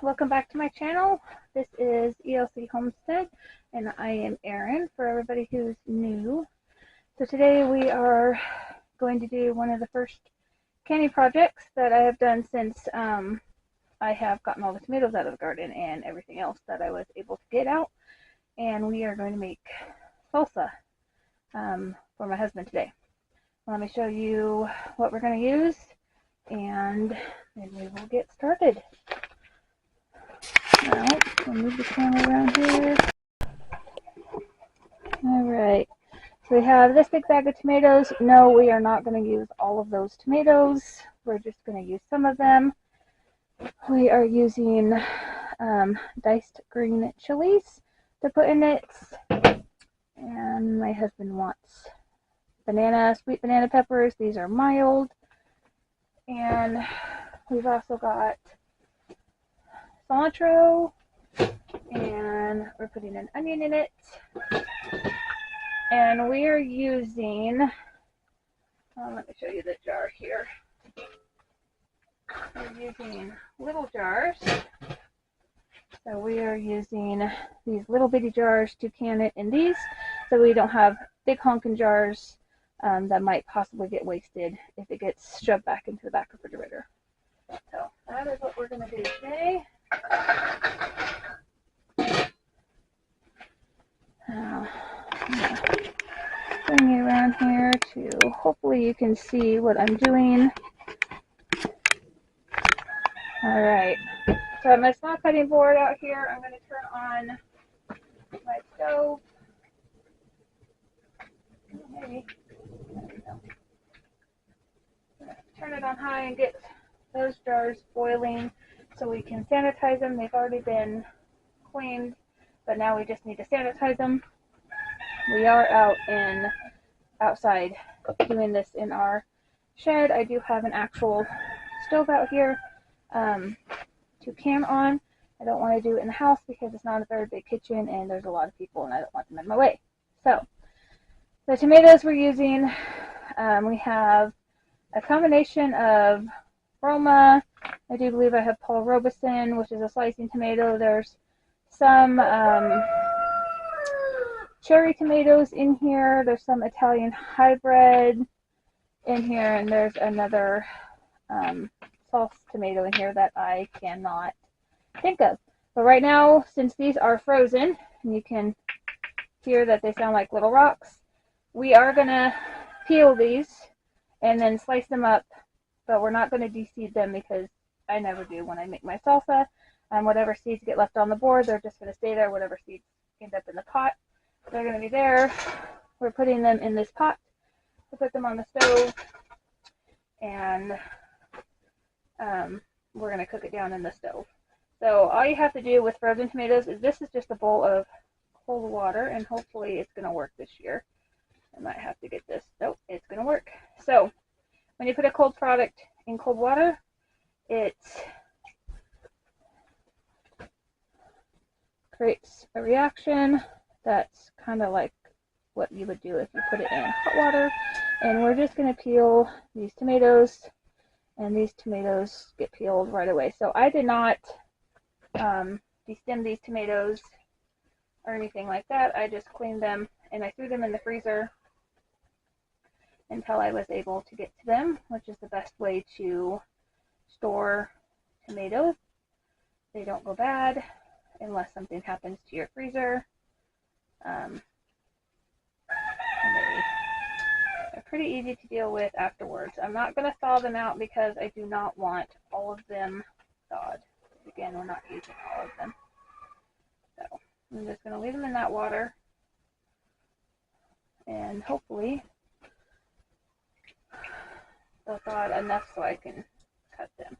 welcome back to my channel. This is e.l.c. Homestead and I am Erin for everybody who's new. So today we are going to do one of the first canning projects that I have done since I have gotten all the tomatoes out of the garden and everything else that I was able to get out. And we are going to make salsa for my husband today. Let me show you what we're going to use and then we will get started. Now, we'll move the camera around here. Alright, so we have this big bag of tomatoes. No, we are not going to use all of those tomatoes. We're just going to use some of them. We are using diced green chilies to put in it. And my husband wants sweet banana peppers. These are mild. And we've also got cilantro, and we're putting an onion in it, and we are using, let me show you the jar here. We're using little jars, so we are using these little bitty jars to can it in these, so we don't have big honking jars that might possibly get wasted if it gets shoved back into the back refrigerator. So that is what we're going to do today. Bring you around here to hopefully you can see what I'm doing. Alright, so I have my small cutting board out here. I'm going to turn on my stove. Maybe. Turn it on high and get those jars boiling so we can sanitize them. They've already been cleaned, but now we just need to sanitize them. We are outside doing this in our shed. I do have an actual stove out here to can on. I don't want to do it in the house because it's not a very big kitchen and there's a lot of people and I don't want them in my way. So the tomatoes we're using, we have a combination of Roma. I do believe I have Paul Robeson, which is a slicing tomato. There's some cherry tomatoes in here. There's some Italian hybrid in here, and there's another salsa tomato in here that I cannot think of. But right now, since these are frozen, and you can hear that they sound like little rocks, we are going to peel these and then slice them up, but we're not going to de-seed them because I never do when I make my salsa. Whatever seeds get left on the board, they're just going to stay there. Whatever seeds end up in the pot, they're going to be there. We're putting them in this pot to put them on the stove, and we're going to cook it down in the stove. So all you have to do with frozen tomatoes is this is just a bowl of cold water, and hopefully it's going to work this year. I might have to get this. Nope, it's going to work. So when you put a cold product in cold water, it creates a reaction that's kind of like what you would do if you put it in hot water. And we're just going to peel these tomatoes, and these tomatoes get peeled right away. So I did not de-stem these tomatoes or anything like that. I just cleaned them and I threw them in the freezer until I was able to get to them, which is the best way to store tomatoes. They don't go bad unless something happens to your freezer. And they're pretty easy to deal with afterwards. I'm not going to thaw them out because I do not want all of them thawed. Again, we're not using all of them. So I'm just going to leave them in that water, and hopefully they'll thaw enough so I can cut them.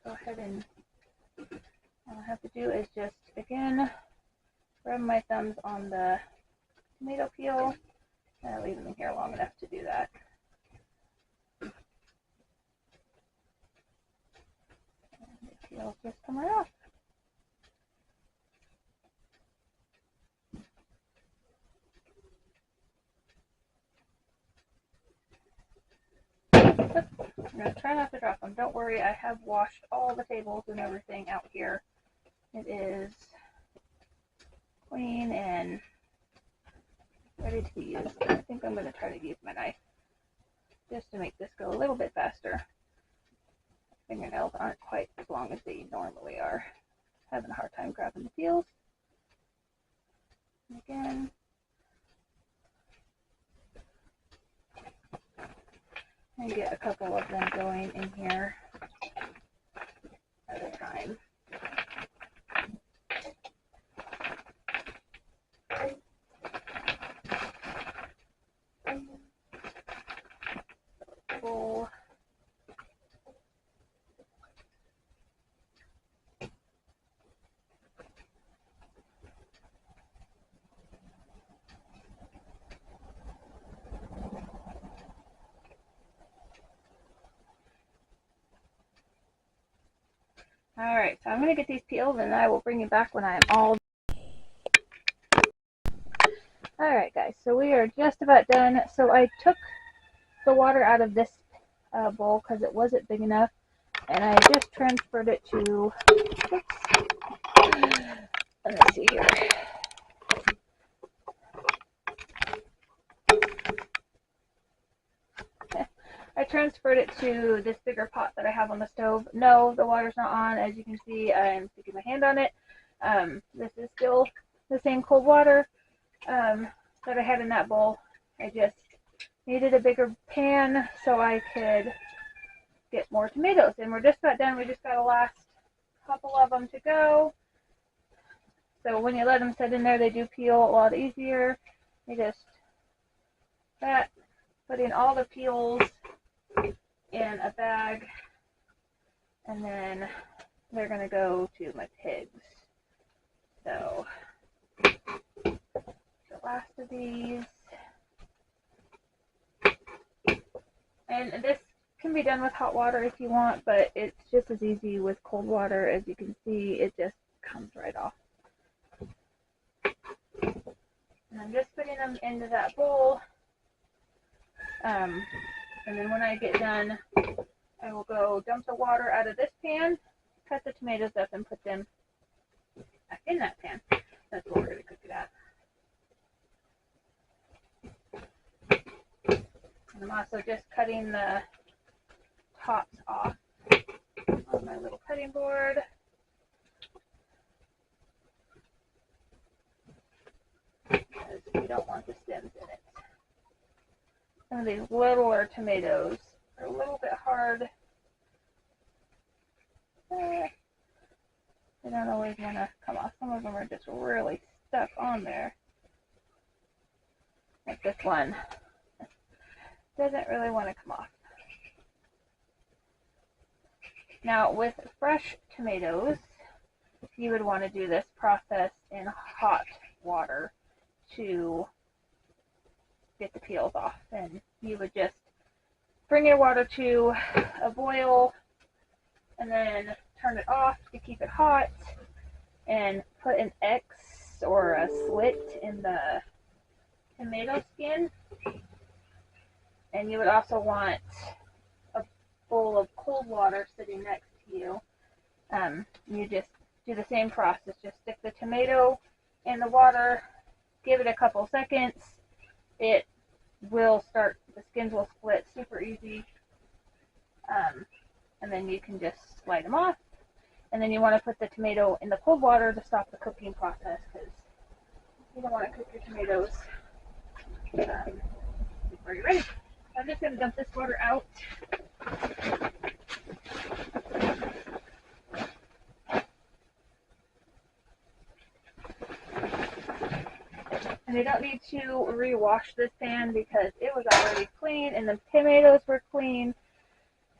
Go ahead, and all I have to do is just, again, rub my thumbs on the tomato peel, and I'll leave them in here long enough to do that. And the peel's just come right off. going to try not to drop them. Don't worry, I have washed all the tables and everything out here. It is clean and ready to be used. I think I'm going to try to use my knife just to make this go a little bit faster. Fingernails aren't quite as long as they normally are. Having a hard time grabbing the peels. And again. And get a couple of them going in here at a time. Bowl. Alright, so I'm going to get these peeled and I will bring you back when I am all done. Alright guys, so we are just about done. So I took the water out of this bowl because it wasn't big enough, and I just transferred it to, oops, let me see here. I transferred it to this bigger pot that I have on the stove. No, the water's not on. As you can see, I'm sticking my hand on it. This is still the same cold water that I had in that bowl. I just needed a bigger pan so I could get more tomatoes. And we're just about done. We just got a last couple of them to go. So when you let them sit in there, they do peel a lot easier. You just put in all the peels in a bag, and then they're going to go to my pigs. So the last of these, and this can be done with hot water if you want, but it's just as easy with cold water. As you can see, it just comes right off. And I'm just putting them into that bowl. And then when I get done, I will go dump the water out of this pan, cut the tomatoes up, and put them back in that pan. That's what we're going to cook it at. And I'm also just cutting the tops off on my little cutting board. Because we don't want the stems in it. Some of these littler tomatoes are a little bit hard. They don't always want to come off. Some of them are just really stuck on there. Like this one. Doesn't really want to come off. Now with fresh tomatoes, you would want to do this process in hot water to get the peels off. And you would just bring your water to a boil and then turn it off to keep it hot and put an X or a slit in the tomato skin. And you would also want a bowl of cold water sitting next to you. You just do the same process. Just stick the tomato in the water, give it a couple seconds. It will start, the skins will split super easy. And then you can just slide them off. And then you want to put the tomato in the cold water to stop the cooking process, because you don't want to cook your tomatoes before you're ready. I'm just going to dump this water out. And you don't need to re-wash this pan because it was already clean and the tomatoes were clean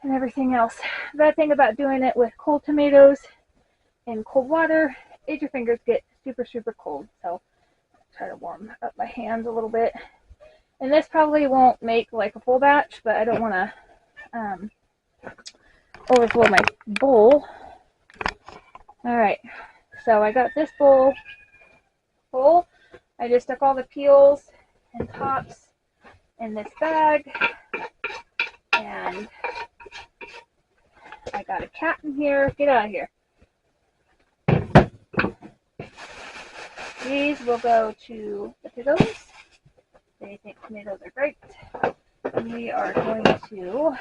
and everything else. The bad thing about doing it with cold tomatoes in cold water is your fingers get super, super cold. So try to warm up my hands a little bit. And this probably won't make like a full batch, but I don't want to overflow my bowl. Alright, so I got this bowl full. I just stuck all the peels and tops in this bag, and I got a cat in here. Get out of here. These will go to the pickles. They think tomatoes are great. And we are going to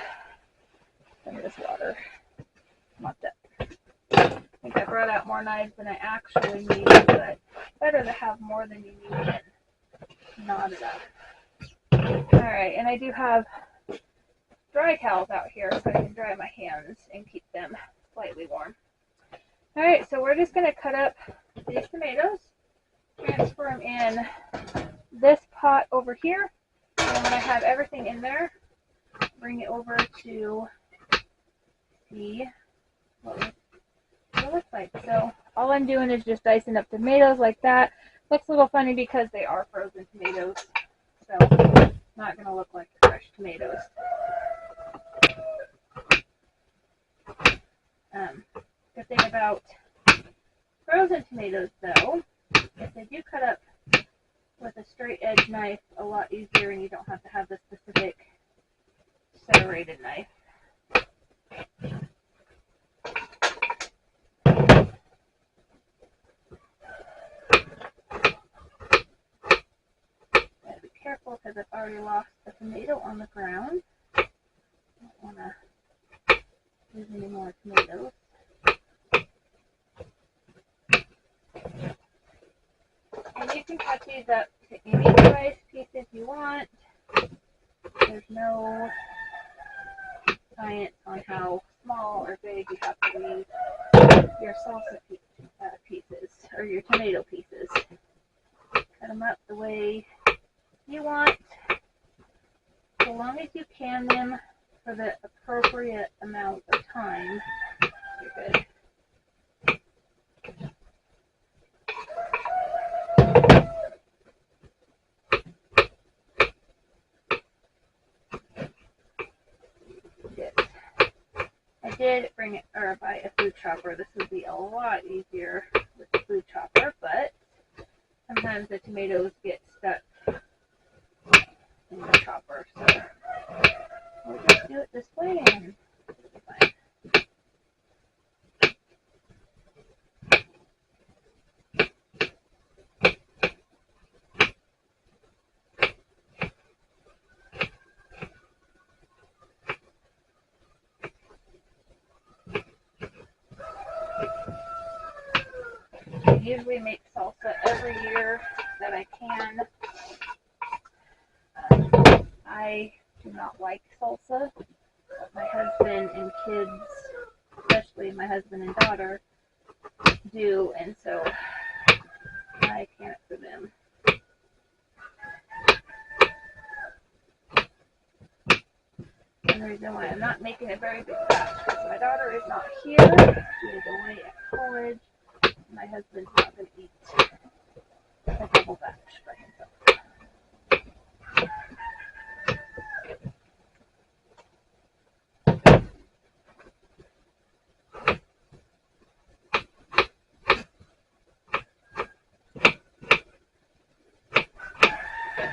some of this water. Not that. I think I brought out more knives than I actually need, but better to have more than you need than not enough. Alright, and I do have dry towels out here so I can dry my hands and keep them slightly warm. Alright, so we're just going to cut up these tomatoes, transfer them in this pot over here, and when I have everything in there, bring it over to see what it looks like. So all I'm doing is just dicing up tomatoes like that. Looks a little funny because they are frozen tomatoes, so not going to look like fresh tomatoes. Good thing about frozen tomatoes, though, is they do cut up with a straight edge knife a lot easier, and you don't have to have the specific serrated knife. Gotta be careful because I've already lost the tomato on the ground. Don't want to lose any more tomatoes. And you can cut these up to any size pieces you want. There's no science on how small or big you have to leave your salsa pieces or your tomato pieces. Cut them up the way you want, so long as you can them for the appropriate amount of time, you're good. I did bring it or buy a food chopper. This would be a lot easier with the food chopper, but sometimes the tomatoes get stuck in the chopper, so we'll just do it this way and it'll be fine. I usually make salsa every year that I can. I do not like salsa, but my husband and kids, especially my husband and daughter, do, and so I can for them. And the reason why I'm not making a very big batch because my daughter is not here. She is away at college. My husband's not going to eat a double batch by himself.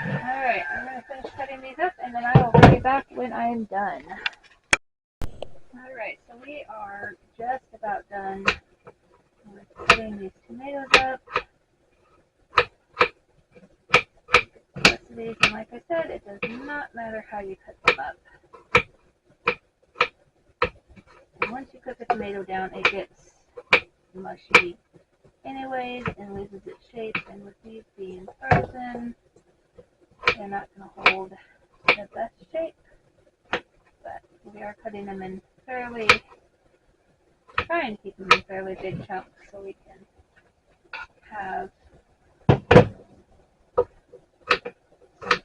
Alright, I'm going to finish cutting these up and then I will bring you back when I am done. Alright, so we are just about done with cutting these tomatoes up. The rest of these, and like I said, it does not matter how you cut them up. And once you cook a tomato down, it gets mushy anyways and loses its shape, and with these being frozen, they're not going to hold the best shape, but we are cutting them in trying to keep them in fairly big chunks so we can have some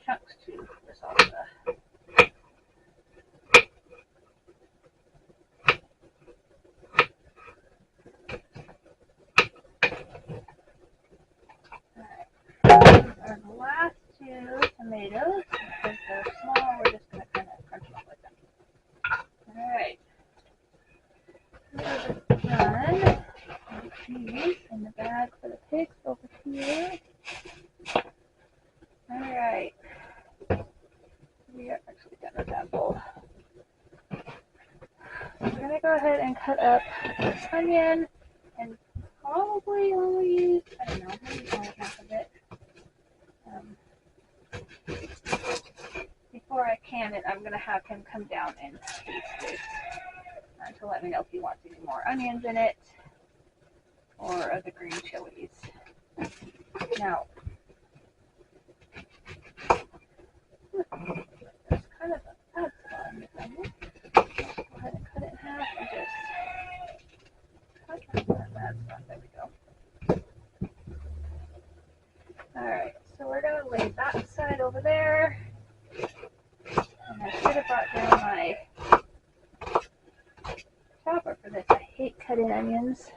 chunks to the salsa. Alright, these are the last two tomatoes. Because they're small, we're just going to kind of crunch them up like that. Alright. These are done. Put these in the bag for the pigs over probably only use, I don't know, maybe only half of it. Before I can it, I'm going to have him come down and taste it to let me know if he wants any more onions in it or of the green chilies. Now, there's kind of a bad spot in this onion. Go ahead and cut it in half and just cut that bad spot. There we go. Alright, so we're going to lay that side over there. And I should have brought down my chopper for this. I hate cutting onions.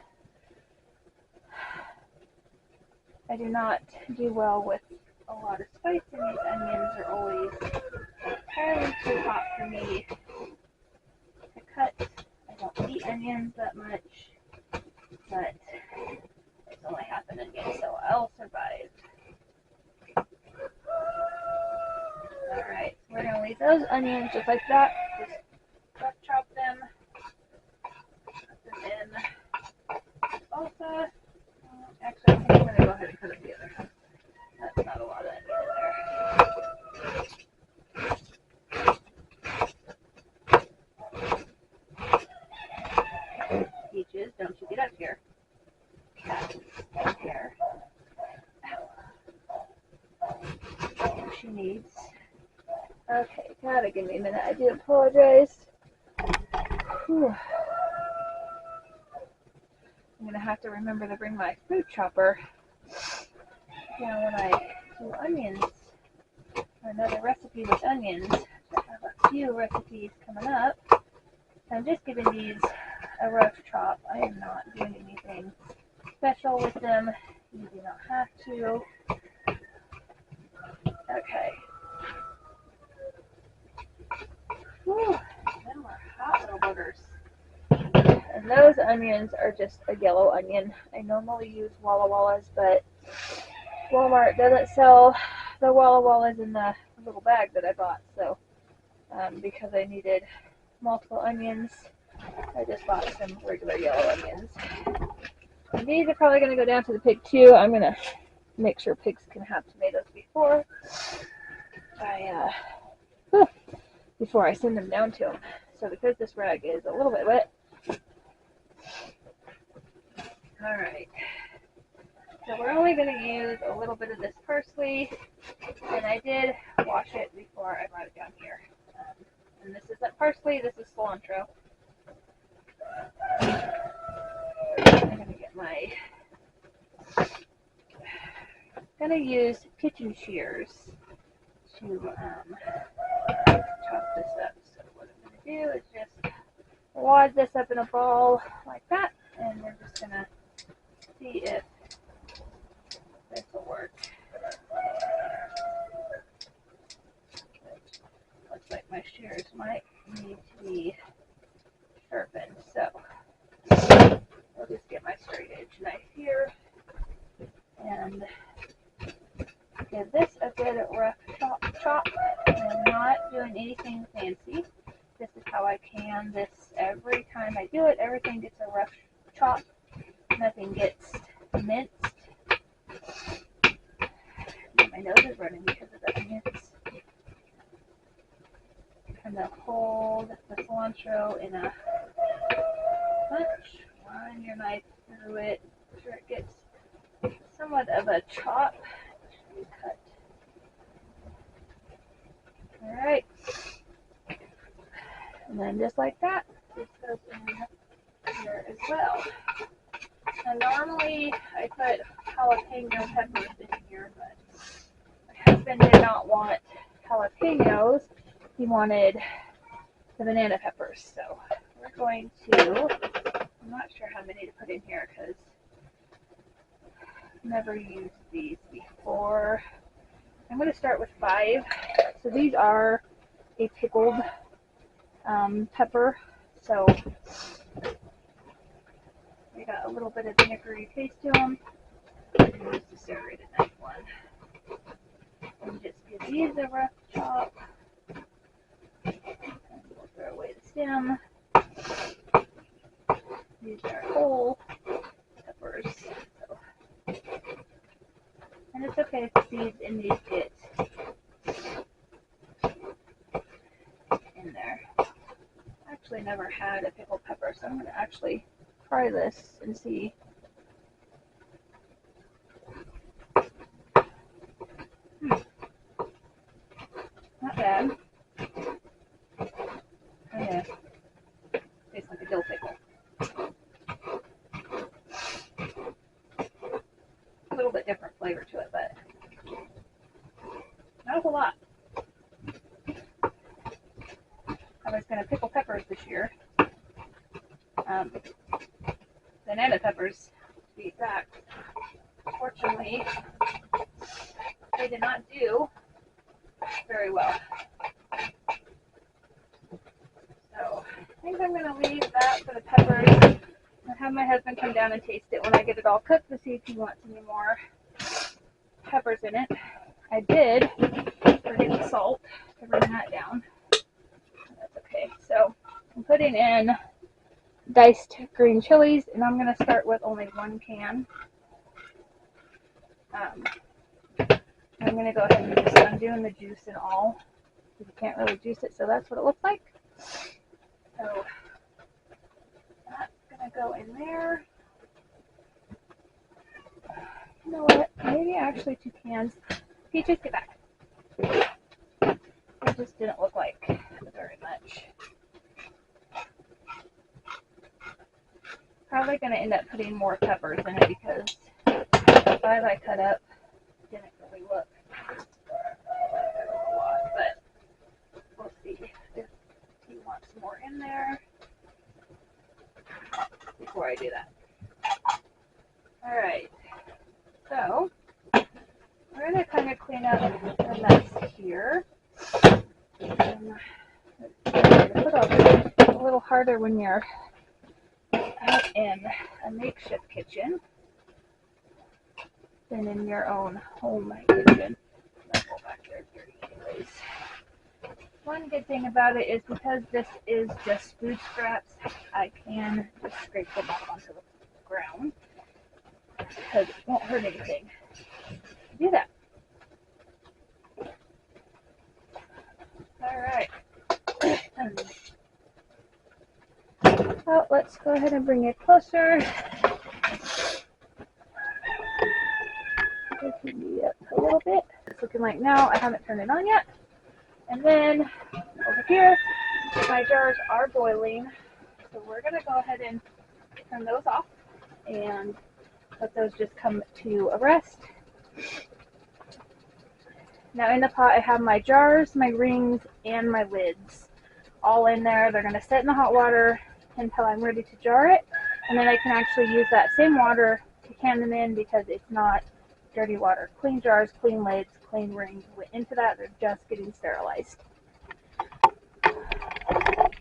I do not do well with a lot of spice, and these onions are always entirely too hot for me to cut. I don't eat onions that much, but it's only half an onion, so I'll survive. Alright, we're going to leave those onions just like that. Just rough chop them. Put them in salsa. Actually, I think I'm going to go ahead and cut it the other half. That's not a lot of onion in there. Peaches, don't you get up here. Cat, up here. Ow. She needs. Okay, gotta give me a minute. I do apologize. Whew. I'm gonna have to remember to bring my food chopper. Now, when I do onions, or another recipe with onions, I have a few recipes coming up. I'm just giving these a rough chop. I am not doing anything special with them. You do not have to. Okay. Whew, them are hot little buggers. And those onions are just a yellow onion. I normally use Walla Wallas, but Walmart doesn't sell the Walla Wallas in the little bag that I bought. So, because I needed multiple onions, I just bought some regular yellow onions. And these are probably going to go down to the pig too. I'm going to make sure pigs can have tomatoes before I send them down to them. So because this rag is a little bit wet. Alright. So we're only going to use a little bit of this parsley. And I did wash it before I brought it down here. And this isn't parsley, this is cilantro. I'm going to get my... I'm going to use kitchen shears to chop this up. So what I'm going to do is just wad this up in a ball like that, and we're just going to see if this will work. Looks like my shears might need to be sharpened, so I'll just get my straight edge knife here and give this a good rough chop. I'm not doing anything fancy. This is how I can this every time I do it. Everything gets a rough chop. Nothing gets minced. My nose is running because of the onions. Kind of hold the cilantro in a bunch. Run your knife through it. Make sure it gets somewhat of a chop. Cut. Alright. And then just like that, this goes in here as well. And normally I put jalapeno peppers in here, but my husband did not want jalapenos. He wanted the banana peppers. So we're going to, I'm not sure how many to put in here because I've never used these before. I'm going to start with 5. So these are a pickled pepper. So they got a little bit of vinegary taste to them. Use the serrated knife one. And just give these a rough chop. And we'll throw away the stem. These are whole peppers. it's okay if the seeds in these get in there. I actually never had a pickled pepper, so I'm going to actually try this and see. Not bad. Kind of tastes like a dill pickle. A little bit different flavor to it, but not a whole lot. I was going to pickle peppers this year. Banana peppers, to be exact. Fortunately, they did not do very well. So I think I'm going to leave that for the peppers and have my husband come down and taste it when I get it all cooked to see if he wants any more peppers in it. I did forget the salt to bring that down. That's okay. So I'm putting in diced green chilies, and I'm going to start with only 1 can. I'm going to go ahead and just undo the juice and all. You can't really juice it, so that's what it looks like. So that's going to go in there. You know what? Maybe actually 2 cans. Peaches, get back. It just didn't look like very much. Probably going to end up putting more peppers in it because the 5 I cut up didn't really look a lot, but we'll see if he wants more in there before I do that. Alright, so we're going to kind of clean up the mess here. It's a little harder when you're out in a makeshift kitchen than in your own home kitchen. I'll go back there dirty anyways. One good thing about it is because this is just food scraps, I can just scrape them up onto the ground because it won't hurt anything to do that. Alright. Well, let's go ahead and bring it closer. It up a little bit. It's looking like now. I haven't turned it on yet. And then over here, my jars are boiling. So we're going to go ahead and turn those off and let those just come to a rest. Now in the pot, I have my jars, my rings, and my lids all in there. They're going to sit in the hot water until I'm ready to jar it. And then I can actually use that same water to can them in because it's not dirty water. Clean jars, clean lids, clean rings went into that. They're just getting sterilized. Alright,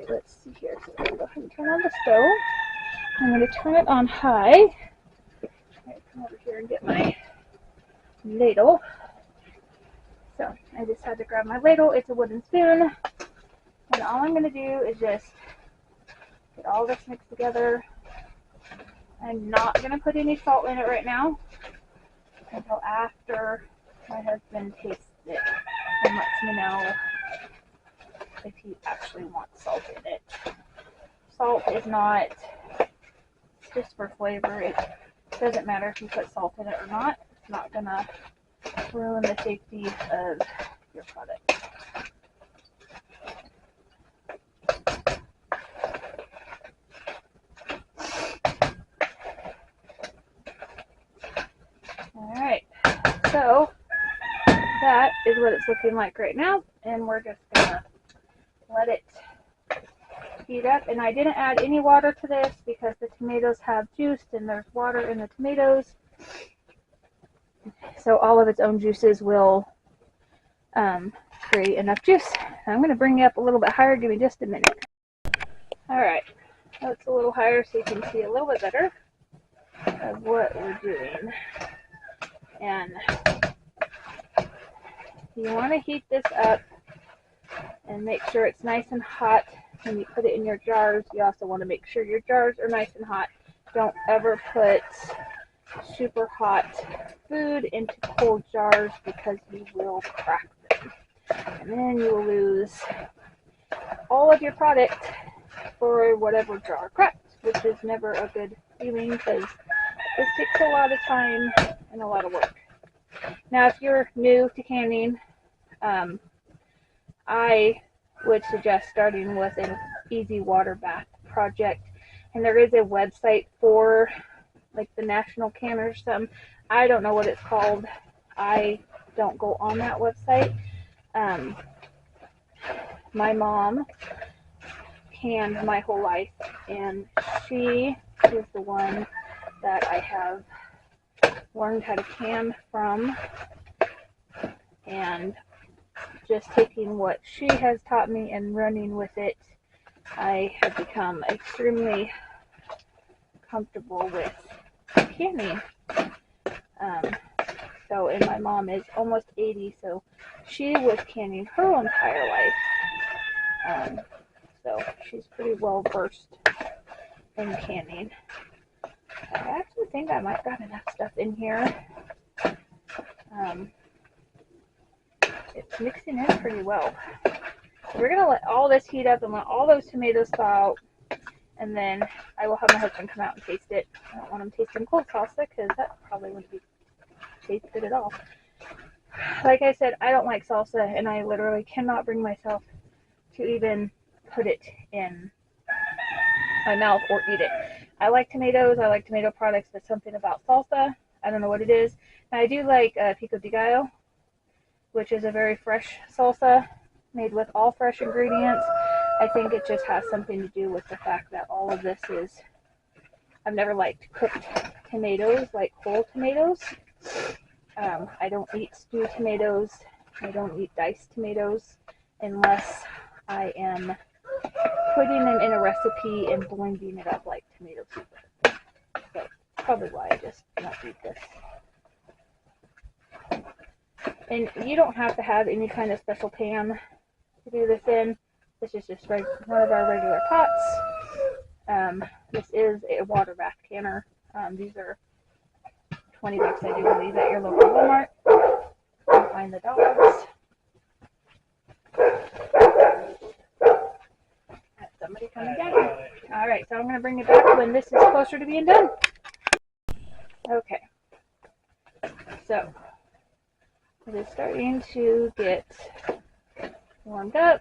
let's see here. So I'm going to go ahead and turn on the stove. I'm going to turn it on high. Right, come over here and get my ladle. So I just had to grab my ladle. It's a wooden spoon. And all I'm going to do is just get all this mixed together. I'm not going to put any salt in it right now until after my husband tastes it and lets me know if he actually wants salt in it. Salt is not, it's just for flavor. It doesn't matter if you put salt in it or not. It's not going to ruin the safety of your product. Alright, so that is what it's looking like right now, and we're just gonna let it heat up. And I didn't add any water to this because the tomatoes have juice and there's water in the tomatoes, so all of its own juices will create enough juice. I'm going to bring you up a little bit higher. Give me just a minute. Alright, so it's a little higher so you can see a little bit better of what we're doing. And you want to heat this up and make sure it's nice and hot when you put it in your jars. You also want to make sure your jars are nice and hot. Don't ever put super hot food into cold jars because you will crack them. And then you will lose all of your product for whatever jar cracked, which is never a good feeling because this takes a lot of time and a lot of work. Now, if you're new to canning, I would suggest starting with an easy water bath project. And there is a website for like the National Canner or something. I don't know what it's called. I don't go on that website. My mom canned my whole life, and she is the one that I have learned how to can from, and just taking what she has taught me and running with it, I have become extremely comfortable with canning. And my mom is almost 80, so she was canning her entire life. So she's pretty well versed in canning. I actually think I might got enough stuff in here. It's mixing in pretty well. So we're going to let all this heat up and let all those tomatoes thaw out. And then I will have my husband come out and taste it. I don't want him tasting cold salsa because that probably wouldn't taste good at all. Like I said, I don't like salsa, and I literally cannot bring myself to even put it in my mouth or eat it. I like tomatoes. I like tomato products, but something about salsa, I don't know what it is. Now, I do like pico de gallo, which is a very fresh salsa made with all fresh ingredients. I think it just has something to do with the fact that all of this is, I've never liked cooked tomatoes, like whole tomatoes. I don't eat stewed tomatoes. I don't eat diced tomatoes unless I am putting them in a recipe and blending it up like tomato soup. So probably why I just don't eat this. And you don't have to have any kind of special pan to do this in. This is just one of our regular pots. This is a water bath canner. These are $20, I do believe, at your local Walmart. You'll find the dogs. That's somebody coming down. All right, so I'm going to bring it back when this is closer to being done. Okay. So it is starting to get warmed up.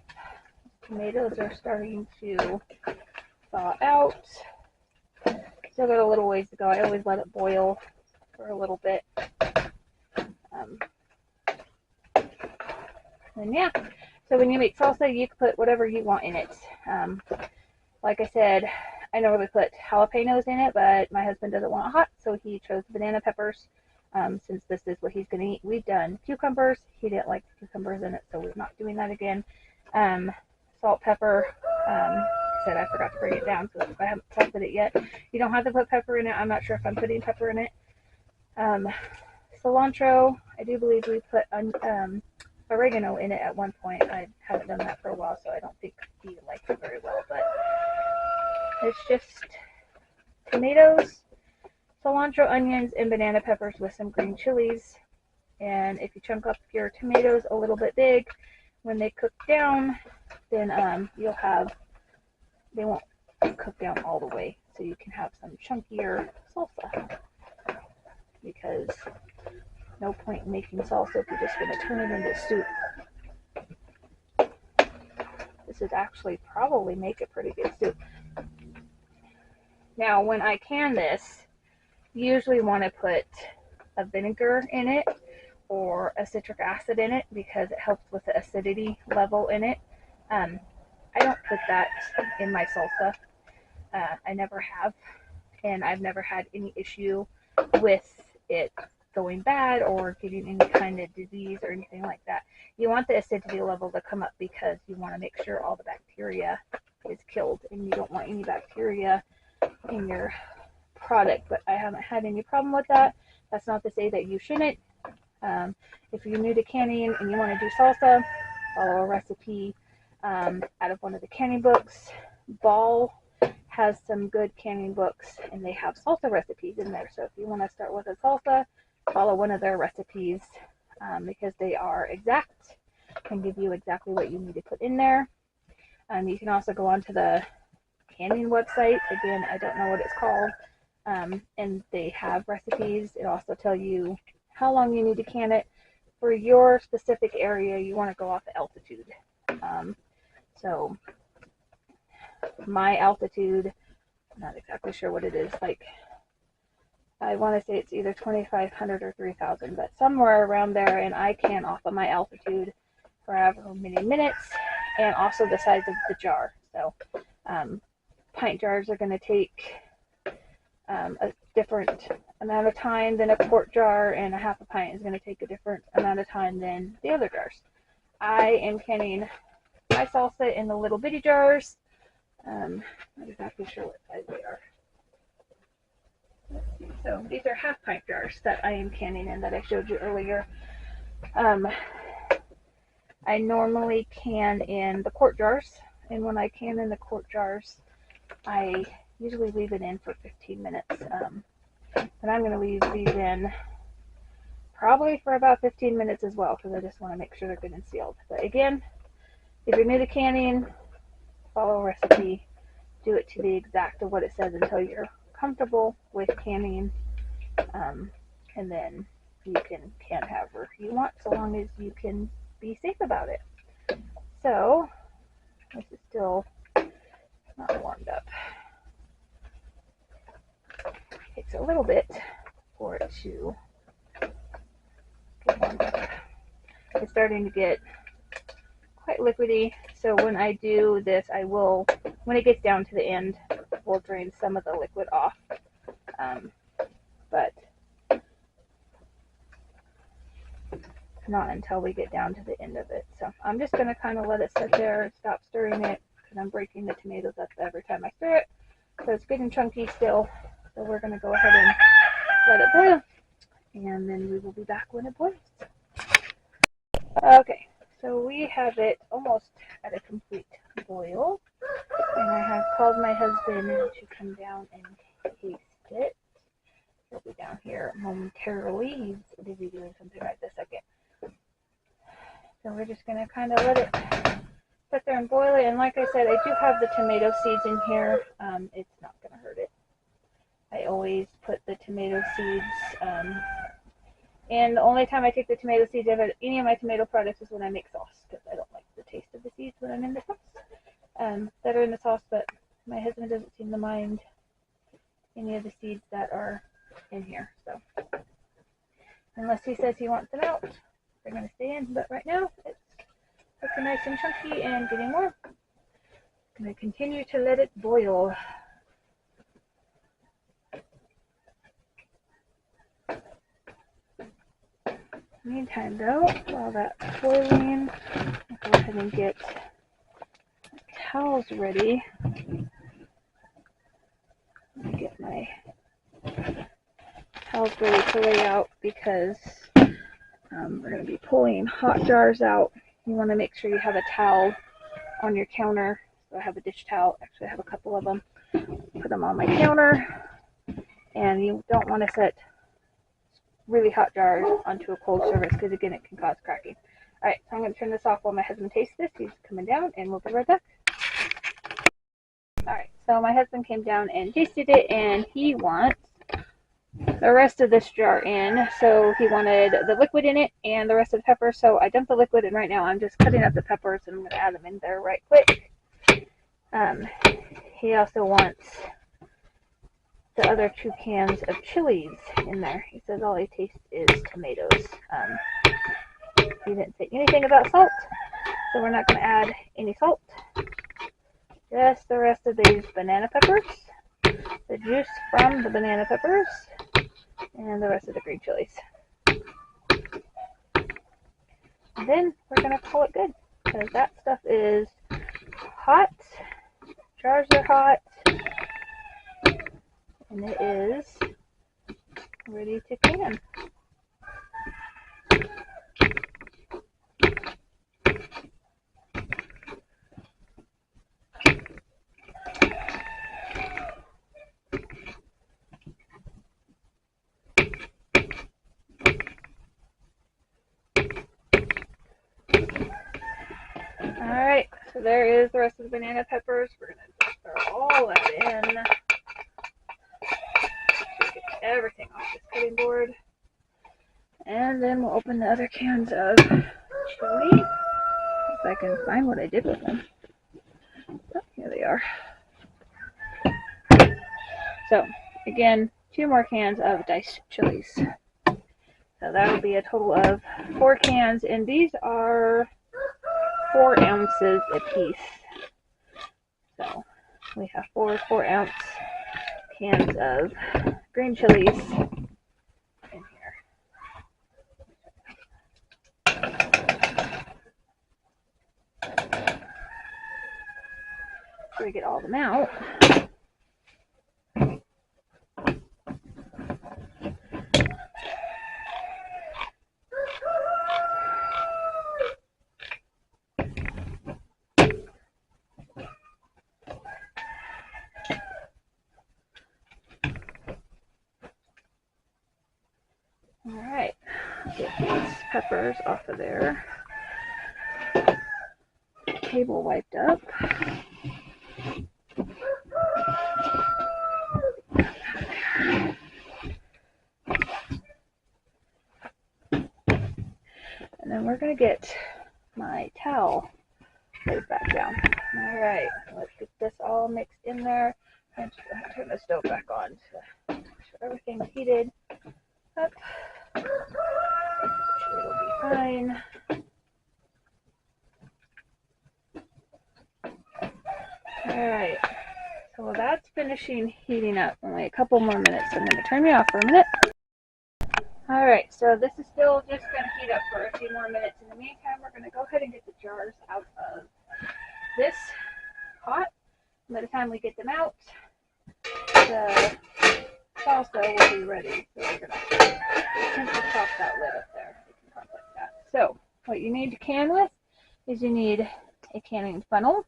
Tomatoes are starting to thaw out. Still got a little ways to go. I always let it boil for a little bit. And yeah, so when you make salsa, you can put whatever you want in it. Like I said, I normally put jalapenos in it, but my husband doesn't want it hot, so he chose banana peppers. Since this is what he's going to eat. We've done cucumbers. He didn't like the cucumbers in it, so we're not doing that again. Salt, pepper. Said I forgot to bring it down, so I haven't salted it yet. You don't have to put pepper in it. I'm not sure if I'm putting pepper in it. Cilantro. I do believe we put oregano in it at one point. I haven't done that for a while, so I don't think he liked it very well. But it's just tomatoes, cilantro, onions, and banana peppers with some green chilies. And if you chunk up your tomatoes a little bit big, when they cook down, then you'll have, they won't cook down all the way, so you can have some chunkier salsa. Because no point in making salsa if you're just going to turn it into soup. This would actually probably make a pretty good soup. Now, when I can this, you usually want to put a vinegar in it or a citric acid in it because it helps with the acidity level in it. I don't put that in my salsa. I never have, and I've never had any issue with it going bad or getting any kind of disease or anything like that. You want the acidity level to come up because you want to make sure all the bacteria is killed, and you don't want any bacteria in your product. But I haven't had any problem with that. That's not to say that you shouldn't. If you're new to canning and you want to do salsa, follow a recipe out of one of the canning books. Ball has some good canning books, and they have salsa recipes in there. So if you want to start with a salsa, follow one of their recipes because they are exact and give you exactly what you need to put in there. You can also go onto the canning website. Again, I don't know what it's called. And they have recipes. It also tells you how long you need to can it. For your specific area, you want to go off the altitude. So my altitude, I'm not exactly sure what it is, like I want to say it's either 2,500 or 3,000, but somewhere around there, and I can off of my altitude for however many minutes, and also the size of the jar. So pint jars are going to take a different amount of time than a quart jar, and a half a pint is going to take a different amount of time than the other jars. I am canning my salsa in the little bitty jars. Not exactly sure what size they are. Let's see. So these are half pint jars that I am canning in that I showed you earlier. I normally can in the quart jars, and when I can in the quart jars, I usually leave it in for 15 minutes. But I'm going to leave these in probably for about 15 minutes as well, because I just want to make sure they're good and sealed. But again, if you're new to canning, follow a recipe, do it to the exact of what it says until you're comfortable with canning, and then you can can however you want, so long as you can be safe about it. So this is still not warmed up. It takes a little bit for it to get warmed up. It's starting to get quite liquidy, so when I do this, I will, when it gets down to the end, we'll drain some of the liquid off, but not until we get down to the end of it. So I'm just going to kind of let it sit there and stop stirring it, because I'm breaking the tomatoes up every time I stir it, so it's getting chunky still. So we're going to go ahead and let it boil, and then we will be back when it boils. Okay, so we have it almost at a complete boil, and I have called my husband to come down and taste it. He'll be down here momentarily. He's busy doing something right this second. So we're just going to kind of let it sit there and boil it. And like I said, I do have the tomato seeds in here. It's not going to hurt it. I always put the tomato seeds, and the only time I take the tomato seeds out of any of my tomato products is when I make sauce, because I don't like the taste of the seeds when I'm in the sauce, that are in the sauce. But my husband doesn't seem to mind any of the seeds that are in here. So unless he says he wants them out, they're going to stay in. But right now, it's looking nice and chunky and getting warm. I'm going to continue to let it boil. Meantime, though, while that's boiling, I'll go ahead and get towels ready. Let me get my towels ready to lay out, because we're going to be pulling hot jars out. You want to make sure you have a towel on your counter. So I have a dish towel. Actually, I have a couple of them. Put them on my counter. And you don't want to set really hot jars onto a cold surface, because again, it can cause cracking. Alright, so I'm going to turn this off while my husband tastes this. He's coming down, and we'll be right back. Alright, so my husband came down and tasted it, and he wants the rest of this jar in. So he wanted the liquid in it and the rest of the pepper. So I dumped the liquid, and right now I'm just cutting up the peppers, and I'm going to add them in there right quick. He also wants the other 2 cans of chilies in there. He says all he tastes is tomatoes. He didn't say anything about salt, so we're not going to add any salt. Just the rest of these banana peppers, the juice from the banana peppers, and the rest of the green chilies. And then we're going to call it good, because that stuff is hot, jars are hot, and it is ready to can. Alright, so there is the rest of the banana peppers. We're going to just throw all that in. Get everything off this cutting board. And then we'll open the other cans of chili. If I can find what I did with them. Oh, here they are. So, again, 2 more cans of diced chilies. So that'll be a total of 4 cans, and these are 4 ounces a piece. So we have 4 ounce cans of green chilies in here. So we get all of them out. Alright, get these peppers off of there. Table wiped up. And then we're going to get my towel laid back down. Alright, let's get this all mixed in there. I'm just going to turn the stove back on to make sure everything's heated up. I'm sure it'll be fine. Alright, so while that's finishing heating up, only a couple more minutes. So I'm going to turn me off for a minute. Alright, so this is still just going to heat up for a few more minutes. In the meantime, we're going to go ahead and get the jars out of this pot. And by the time we get them out, the salsa will be ready. So we're going to simply pop that lid up there. You can pop like that. So what you need to can with is you need a canning funnel,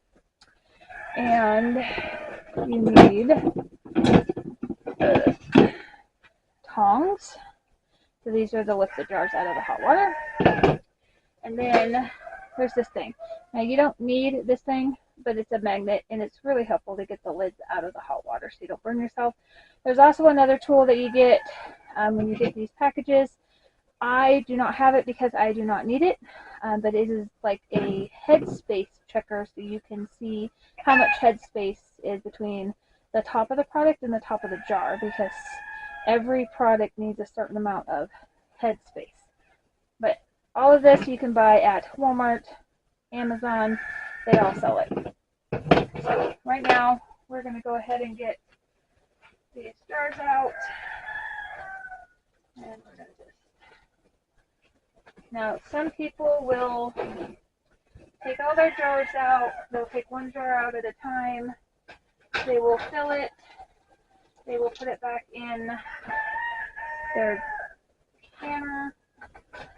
and you need tongs. So these are to lift the jars out of the hot water. And then there's this thing. Now you don't need this thing, but it's a magnet, and it's really helpful to get the lids out of the hot water so you don't burn yourself. There's also another tool that you get when you get these packages. I do not have it because I do not need it, but it is like a headspace checker, so you can see how much headspace is between the top of the product and the top of the jar, because every product needs a certain amount of headspace. But all of this you can buy at Walmart, Amazon, they all sell it. So right now we're going to go ahead and get these jars out, and we're going to just... Now some people will take all their jars out. They'll take one jar out at a time. They will fill it. They will put it back in their canner,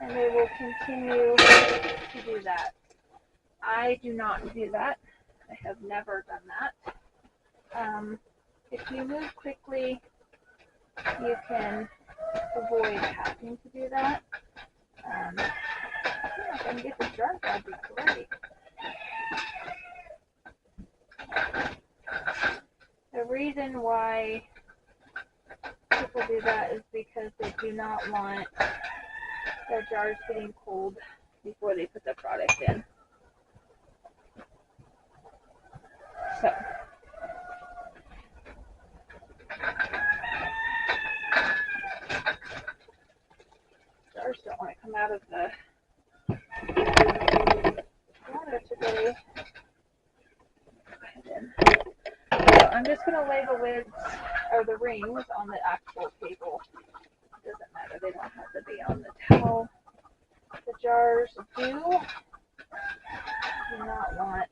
and they will continue to do that. I do not do that. I have never done that. If you move quickly, you can avoid having to do that. If I can get the jar, that'd be great. The reason why people do that is because they do not want their jars getting cold before they put the product in. So jars don't want to come out of the water today. So I'm just going to lay the lids or the rings on the actual table. It doesn't matter, they don't have to be on the towel. The jars do not want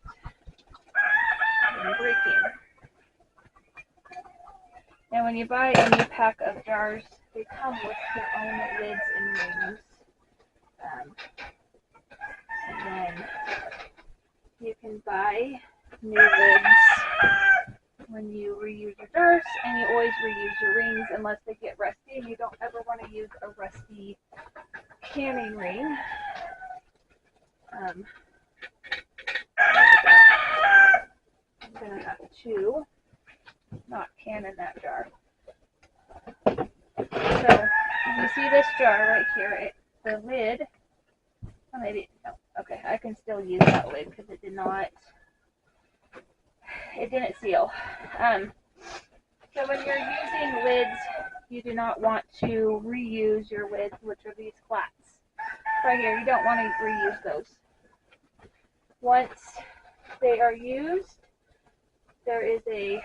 them breaking. And when you buy a new pack of jars, they come with their own lids and rings. And then you can buy new lids when you reuse your jars, and you always reuse your rings unless they get rusty, and you don't ever want to use a rusty canning ring. I'm gonna have to not can in that jar. So you see this jar right here, the lid, oh, maybe, no, okay, I can still use that lid because it didn't seal. So when you're using lids, you do not want to reuse your lids, which are these flats. Right here, you don't want to reuse those. Once they are used, there is a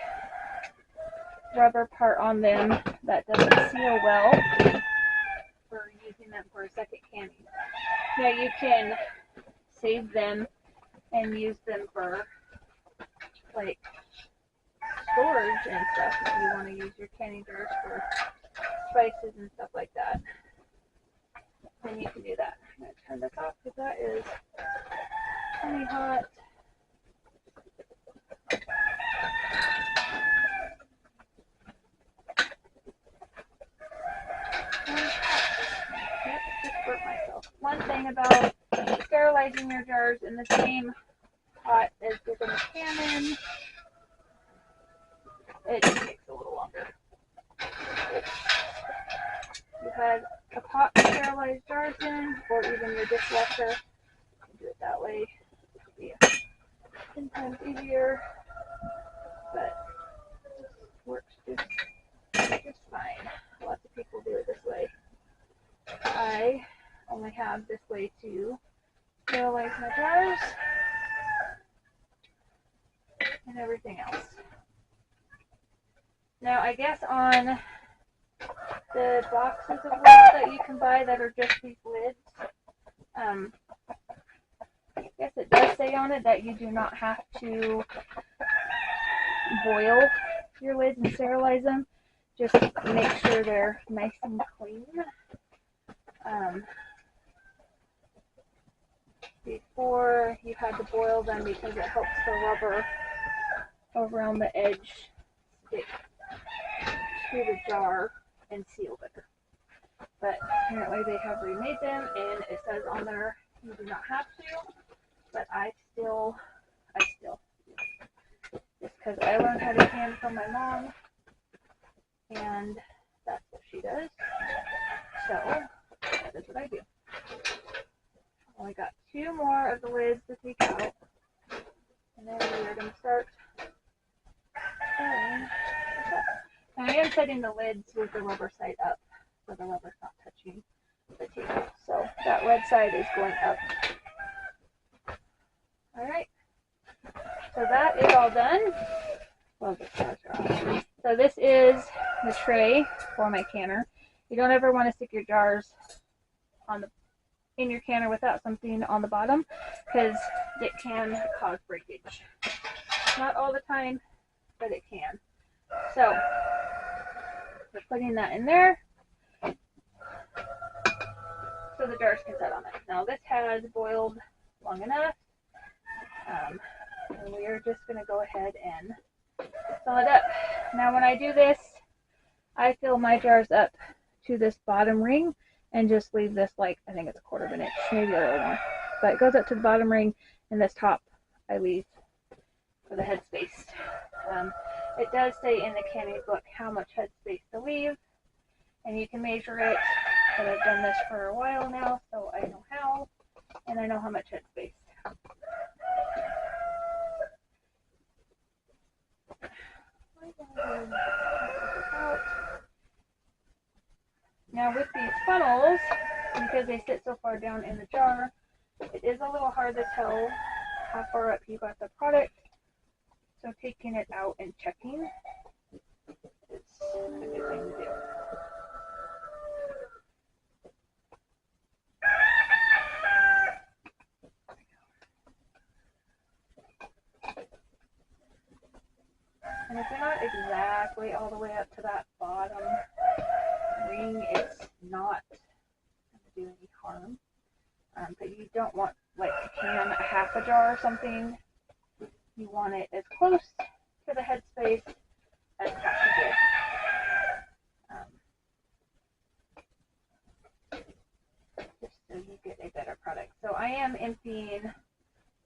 rubber part on them that doesn't seal well for using them for a second canning. Now you can save them and use them for like storage and stuff if you want to use your canning jars for spices and stuff like that. Then you can do that. I'm going to turn this off because that is plenty hot. Yep, just burnt myself. One thing about sterilizing your jars in the same pot as you're going to can in, it just takes a little longer. You had a pot to sterilize jars in, or even your dishwasher, you can do it that way. It'll be 10 times easier, but this works just fine. Lots of people do it this way. I only have this way to sterilize my jars and everything else. Now, I guess on the boxes of lids that you can buy that are just these lids, I guess it does say on it that you do not have to boil your lids and sterilize them. Just make sure they're nice and clean. Before you had to boil them because it helps the rubber around the edge stick to the jar and seal better. But apparently they have remade them, and it says on there you do not have to, but I still do. Just because I learned how to can from my mom, and that's what she does. So that is what I do. Only got 2 more of the lids to take out, and then we are going to start stirring this up. Now I am setting the lids with the rubber side up, so the rubber's not touching the table. So that red side is going up. Alright, so that is all done. Well, the jars are off. So this is the tray for my canner. You don't ever want to stick your jars in your canner without something on the bottom, because it can cause breakage. Not all the time, but it can. So we're putting that in there so the jars can set on it. Now this has boiled long enough, and we are just going to go ahead and fill it up. Now when I do this, I fill my jars up to this bottom ring and just leave this, like, I think it's 1/4 of an inch, maybe a little more. But it goes up to the bottom ring, and this top I leave for the headspace. It does say in the canning book how much headspace to leave, and you can measure it. But I've done this for a while now, so I know how, and I know how much headspace. Now with these funnels, because they sit so far down in the jar, it is a little hard to tell how far up you got the product. So taking it out and checking is a good thing to do. And if you're not exactly all the way up to that bottom ring, it's not going to do any harm. But you don't want, like, to can a half a jar or something. You want it as close to the headspace as possible. Just so you get a better product. So I am emptying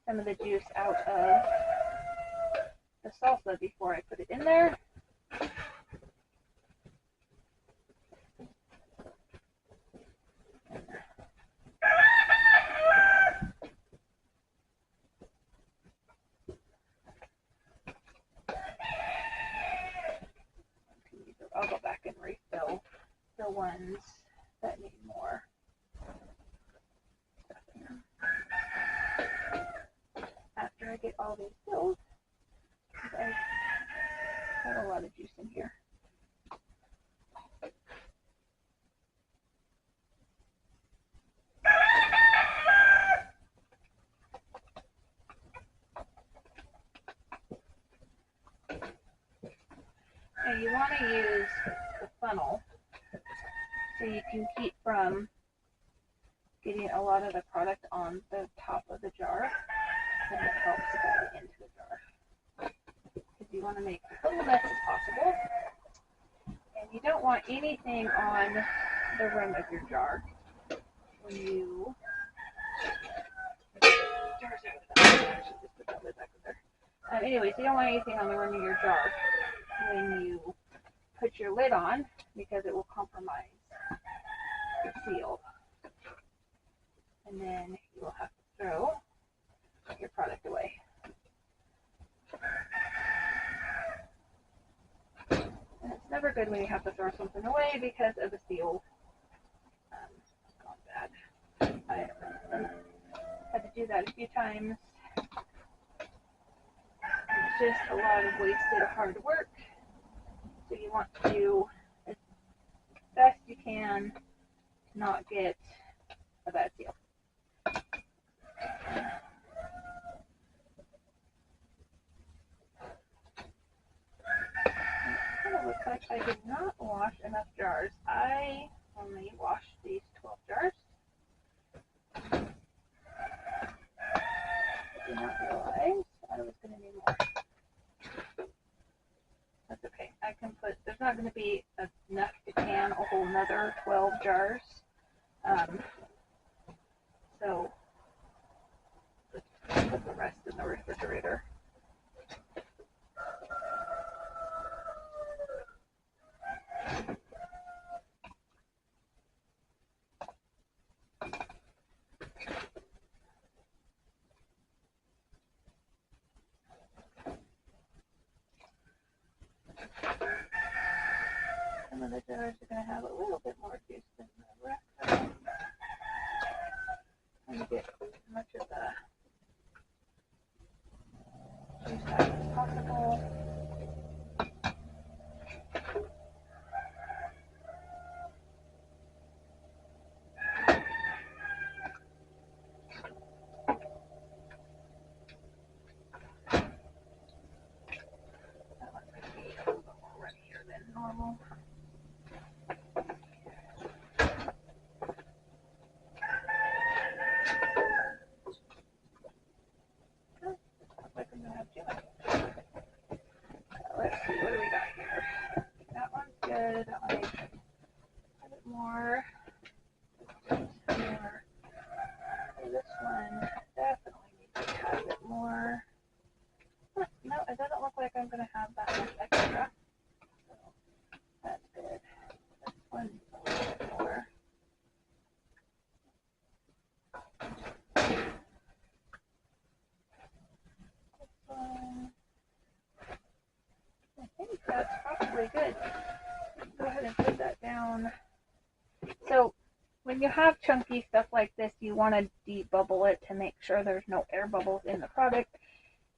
some of the juice out of the salsa before I put it in there. I'll go back and refill the ones that need more stuff in them. After I get all these filled, because I have a lot of juice in here. And you want to use the funnel so you can keep from getting a lot of the product on the top of the jar, and it helps get it into the jar. Because you want to make as little mess as possible, and you don't want anything on the rim of your jar when you anyways, you don't want anything on the rim of your jar when you put your lid on, because it will compromise the seal. And then you will have to throw your product away. And it's never good when you have to throw something away because of the seal gone bad. I had to do that a few times. It's just a lot of wasted hard work. So you want to, as best you can, not get a bad seal. It kind of looks like I did not wash enough jars. I only washed these 12 jars. I did not realize I was going to need more. That's okay. I can put, there's not going to be enough to can a whole nother 12 jars. So let's put the rest in the refrigerator. Some of the jars are going to have a little bit more juice than the rest of them. I'm going to get as much of the juice out as possible. That one's going to be a little bit more runnier than normal. Let's see, what do we got here? That one's good. That one needs a bit more. More. This one definitely needs a tad bit more. No, it doesn't look like I'm going to have that much extra. So that's good. This one needs a little bit more. This one. I think that's probably good. Go ahead and put that down. So when you have chunky stuff like this, you want to de-bubble it to make sure there's no air bubbles in the product.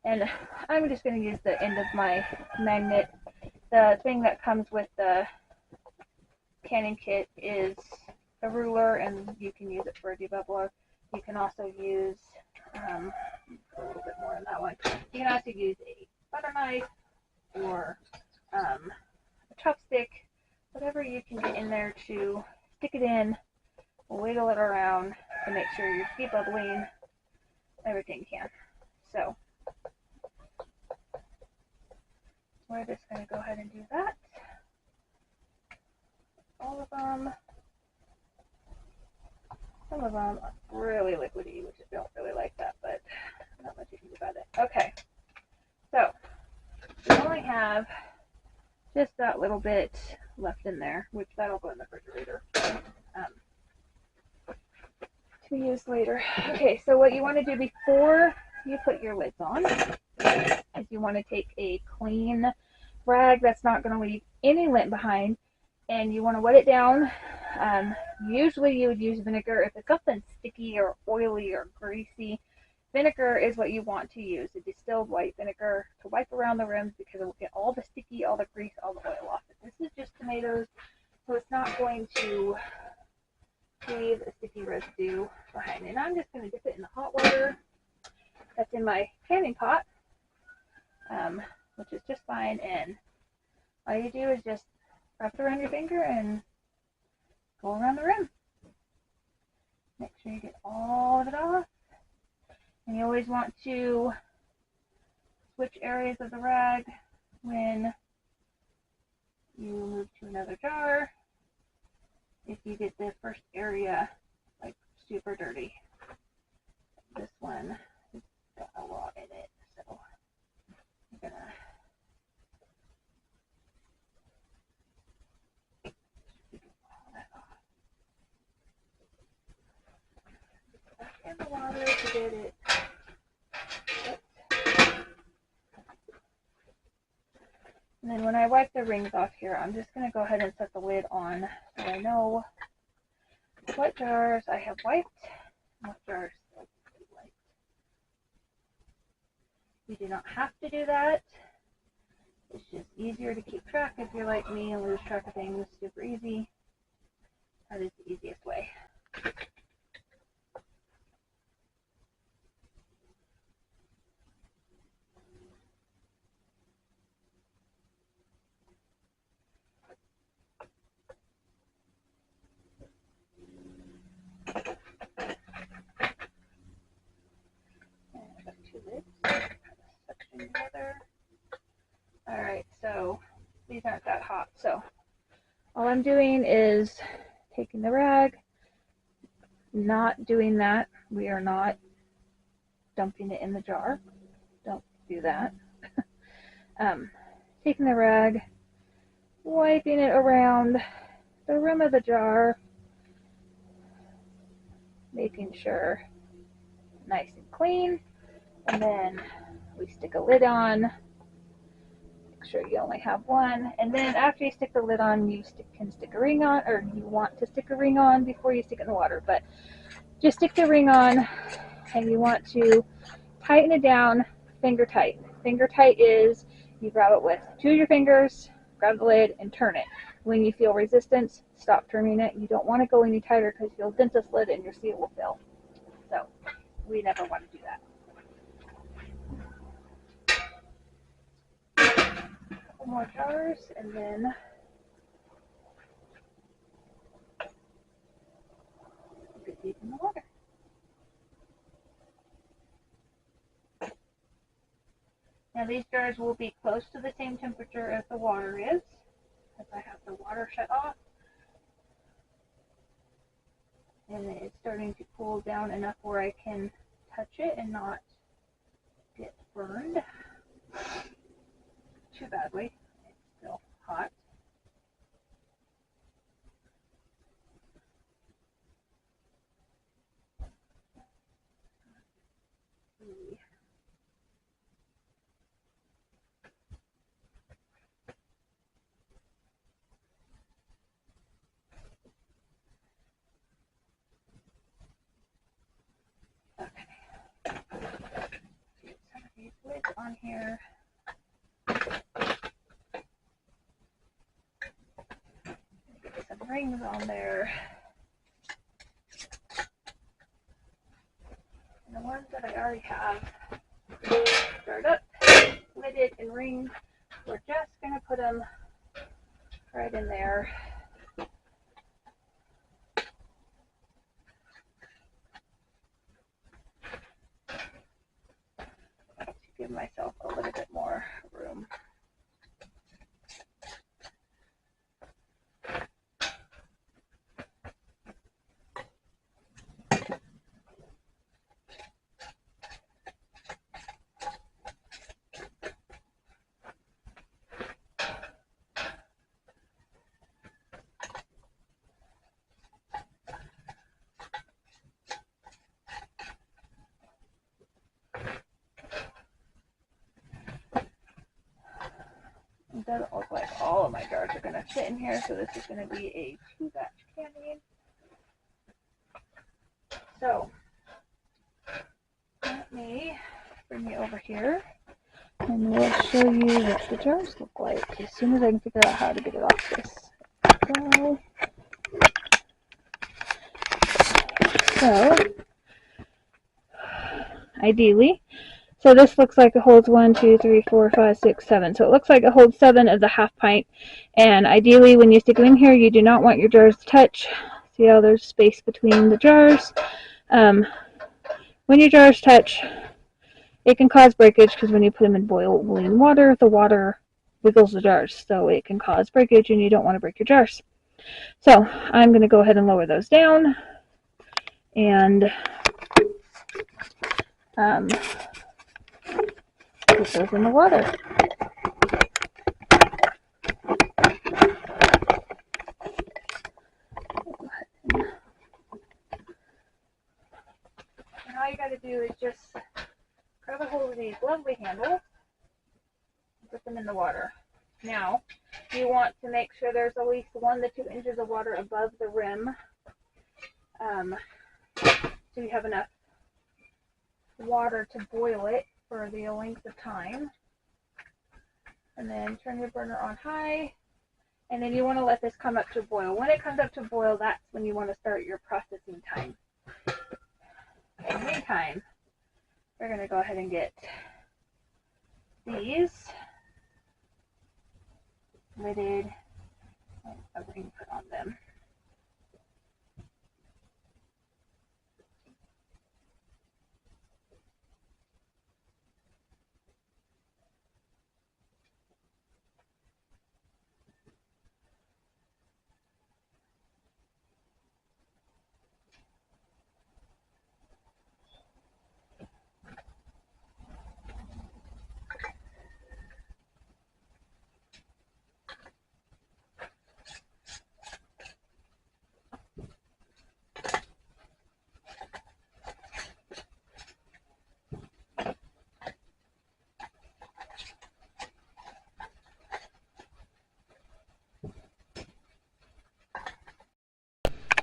And I'm just going to use the end of my magnet. The thing that comes with the canning kit is a ruler, and you can use it for a debubbler. You can also use a little bit more on that one. You can also use a butter knife or a chopstick, whatever you can get in there to stick it in, wiggle it around to make sure you're debubbling everything you can. So we're just going to go ahead and do that. All of them. Some of them are really liquidy, which I don't really like that, but not much Okay, so we only have just that little bit left in there, which that'll go in the refrigerator to use later. Okay, so what you want to do before you put your lids on is you want to take a clean rag that's not going to leave any lint behind, and you want to wet it down. Usually you would use vinegar if it's something sticky or oily or greasy. Vinegar is what you want to use, a distilled white vinegar, to wipe around the rims because it will get all the sticky, all the grease, all the oil off it. This is just tomatoes, so it's not going to leave a sticky residue behind. And I'm just going to dip it in the hot water that's in my canning pot, which is just fine. And all you do is just wrap it around your finger and go around the rim. Make sure you get all of it off. And you always want to switch areas of the rag when you move to another jar if you get the first area like super dirty. This one has got a lot in it, so I'm gonna get all that off. Back in the water to get it. And then when I wipe the rings off here, I'm just going to go ahead and set the lid on so I know what jars I have wiped and what jars still need to be wiped. You do not have to do that. It's just easier to keep track if you're like me and lose track of things super easy. That is the easiest way. Together. All right, so these aren't that hot. So all I'm doing is taking the rag, not doing that. We are not dumping it in the jar. Don't do that. Taking the rag, wiping it around the rim of the jar, making sure nice and clean, and then we stick a lid on. Make sure you only have one, and then after you stick the lid on, you can stick a ring on, or you want to stick a ring on before you stick it in the water, but just stick the ring on, and you want to tighten it down finger tight. Finger tight is you grab it with two of your fingers, grab the lid, and turn it. When you feel resistance, stop turning it. You don't want to go any tighter because you'll dent this lid and your seal will fill. So we never want to do that. Couple more jars, and then get these in the water. Now these jars will be close to the same temperature as the water is, because I have the water shut off. And it's starting to cool down enough where I can touch it and not get burned too badly. It's still hot. Okay. Get some of these lids on here. Get some rings on there. And the ones that I already have stirred up, lidded, and ringed, we're just going to put them right in there. To give myself a little bit more room. doesn't look like all of my jars are going to fit in here, so this is going to be a 2-batch canning. So, let me bring you over here, and we'll show you what the jars look like as soon as I can figure out how to get it off this. So, ideally, so this looks like it holds 1, 2, 3, 4, 5, 6, 7. So it looks like it holds 7 of the half pint. And ideally, when you stick them in here, you do not want your jars to touch. See how there's space between the jars? When your jars touch, it can cause breakage because when you put them in boiling water, the water wiggles the jars. So it can cause breakage and you don't want to break your jars. So I'm going to go ahead and lower those down. And put those in the water. And all you got to do is just grab a hold of these lovely handles and put them in the water. Now, you want to make sure there's at least 1 to 2 inches of water above the rim, so you have enough water to boil it for the length of time. And then turn your burner on high, and then you want to let this come up to a boil. When it comes up to a boil, that's when you want to start your processing time. In the meantime, we're going to go ahead and get these lidded and covering put on them.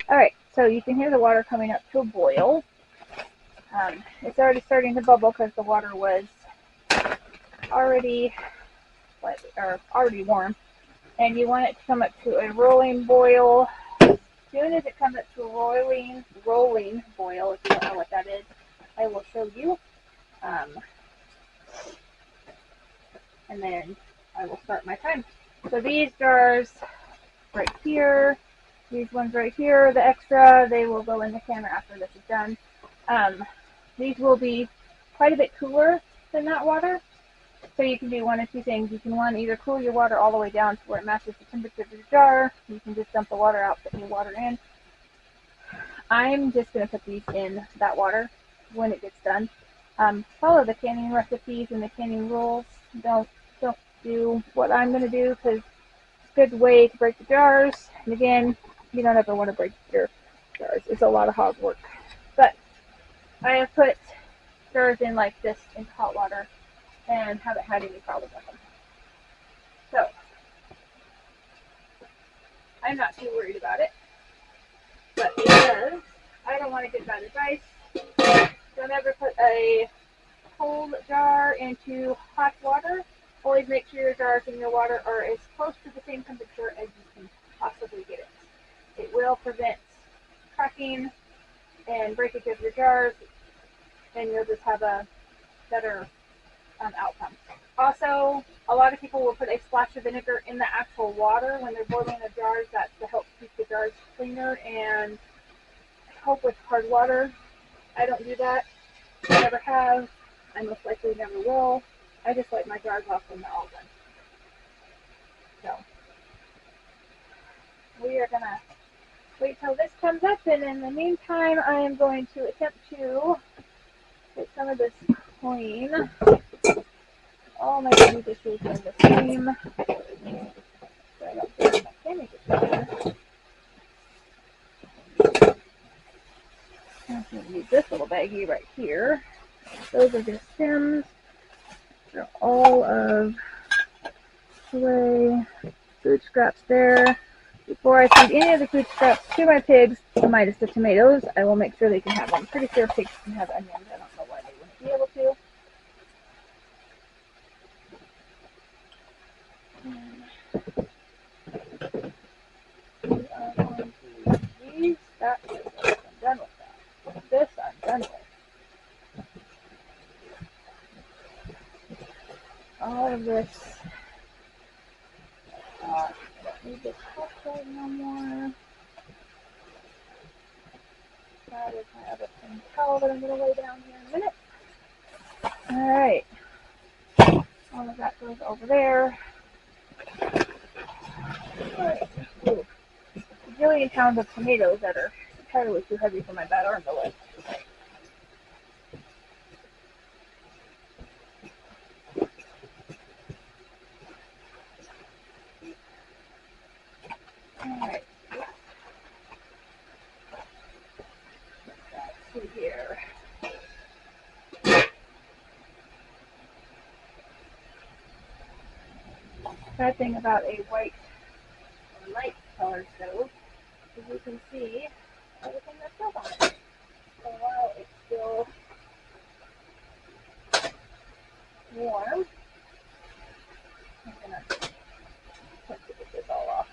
Alright, so you can hear the water coming up to a boil. It's already starting to bubble because the water was already warm. And you want it to come up to a rolling boil. As soon as it comes up to a rolling boil, if you don't know what that is, I will show you. And then I will start my time. So these jars right here, these ones right here, the extra, they will go in the canner after this is done. These will be quite a bit cooler than that water. So you can do one of two things. You can either cool your water all the way down to where it matches the temperature of your jar. You can just dump the water out, put new water in. I'm just going to put these in that water when it gets done. Follow the canning recipes and the canning rules. Don't do what I'm going to do because it's a good way to break the jars. And again, you don't ever want to break your jars. It's a lot of hard work. But I have put jars in like this in hot water and haven't had any problems with them. So, I'm not too worried about it. But because I don't want to get bad advice, don't ever put a cold jar into hot water. Always make sure your jars and your water are as close to the same temperature as you can possibly get it. It will prevent cracking and breakage of your jars, and you'll just have a better outcome. Also, a lot of people will put a splash of vinegar in the actual water when they're boiling the jars. That's to help keep the jars cleaner and help with hard water. I don't do that. I never have. I most likely never will. I just light my jars off when they're all done. So, we are going to wait till this comes up, and in the meantime, I am going to attempt to get some of this clean. All my baby dishes are the same. So I don't feel my candy dishes. I'm going to use this little baggie right here. Those are just stems. They're all of away. Food scraps there. Before I feed any of the food scraps to my pigs, minus the tomatoes, I will make sure they can have them. I'm pretty sure pigs can have onions. I don't know why they wouldn't be able to. We are going to use that. I'm done with that. This I'm done with. All of this. I don't need this cup right no more. That is my other clean towel that I'm going to lay down here in a minute. Alright. All of that goes over there. Right. A jillion pounds of tomatoes that are entirely too heavy for my bad arm to lift. Alright. Let's see here. Bad thing about a white or light colored stove is you can see everything that's built on it. So while it's still warm, I'm gonna get this all off.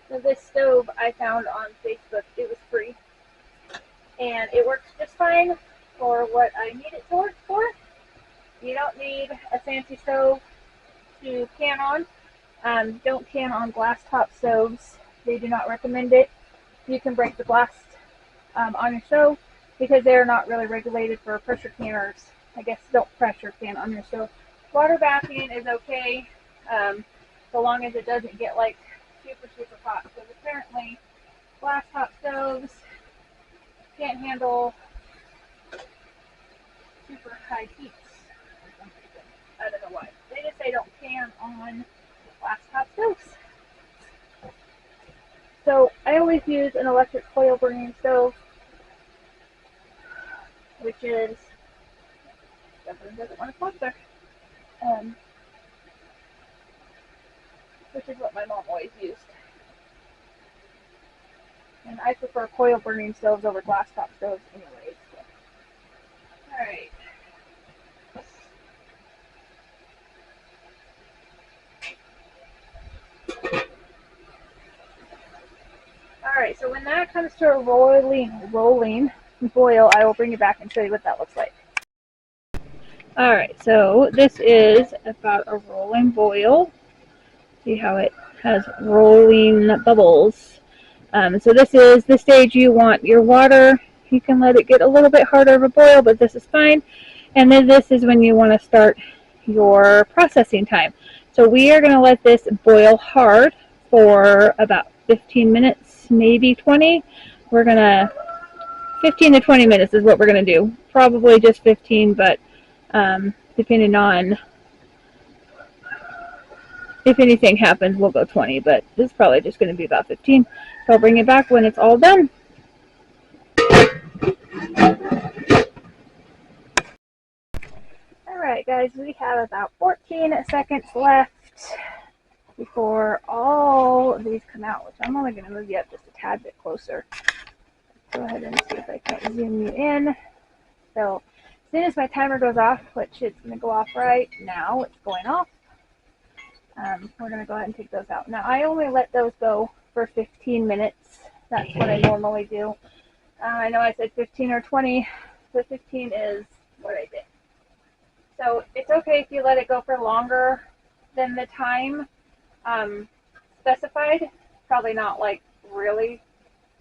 So this stove I found on Facebook. It was free, and it works just fine for what I need it to work for. You don't need a fancy stove to can on. Don't can on glass top stoves. They do not recommend it. You can break the glass on your stove because they're not really regulated for pressure canners. I guess don't pressure can on your stove. Water bathing is okay, so long as it doesn't get like super hot. Because apparently glass top stoves can't handle super high heats for some reason. I don't know why. They just say don't can on glass top stoves. So I always use an electric coil burning stove, which is definitely doesn't want to sponsor. Which is what my mom always used. And I prefer coil burning stoves over glass top stoves anyways. So. Alright. Alright, so when that comes to a rolling boil, I will bring it back and show you what that looks like. Alright, so this is about a rolling boil. See how it has rolling bubbles. So this is the stage you want your water. You can let it get a little bit harder of a boil, but this is fine. And then this is when you want to start your processing time. So we are going to let this boil hard for about 15 minutes, maybe 20. We're going to, 15 to 20 minutes is what we're going to do. Probably just 15, but depending on if anything happens, we'll go 20, but this is probably just going to be about 15. So I'll bring it back when it's all done. Alright guys, we have about 14 seconds left before all of these come out, which I'm only going to move you up just a tad bit closer. Go ahead and see if I can zoom you in. So as soon as my timer goes off, which it's going to go off right now, it's going off. We're going to go ahead and take those out. Now I only let those go for 15 minutes. That's what I normally do. I know I said 15 or 20, but 15 is what I did. So it's okay if you let it go for longer than the time specified. Probably not like really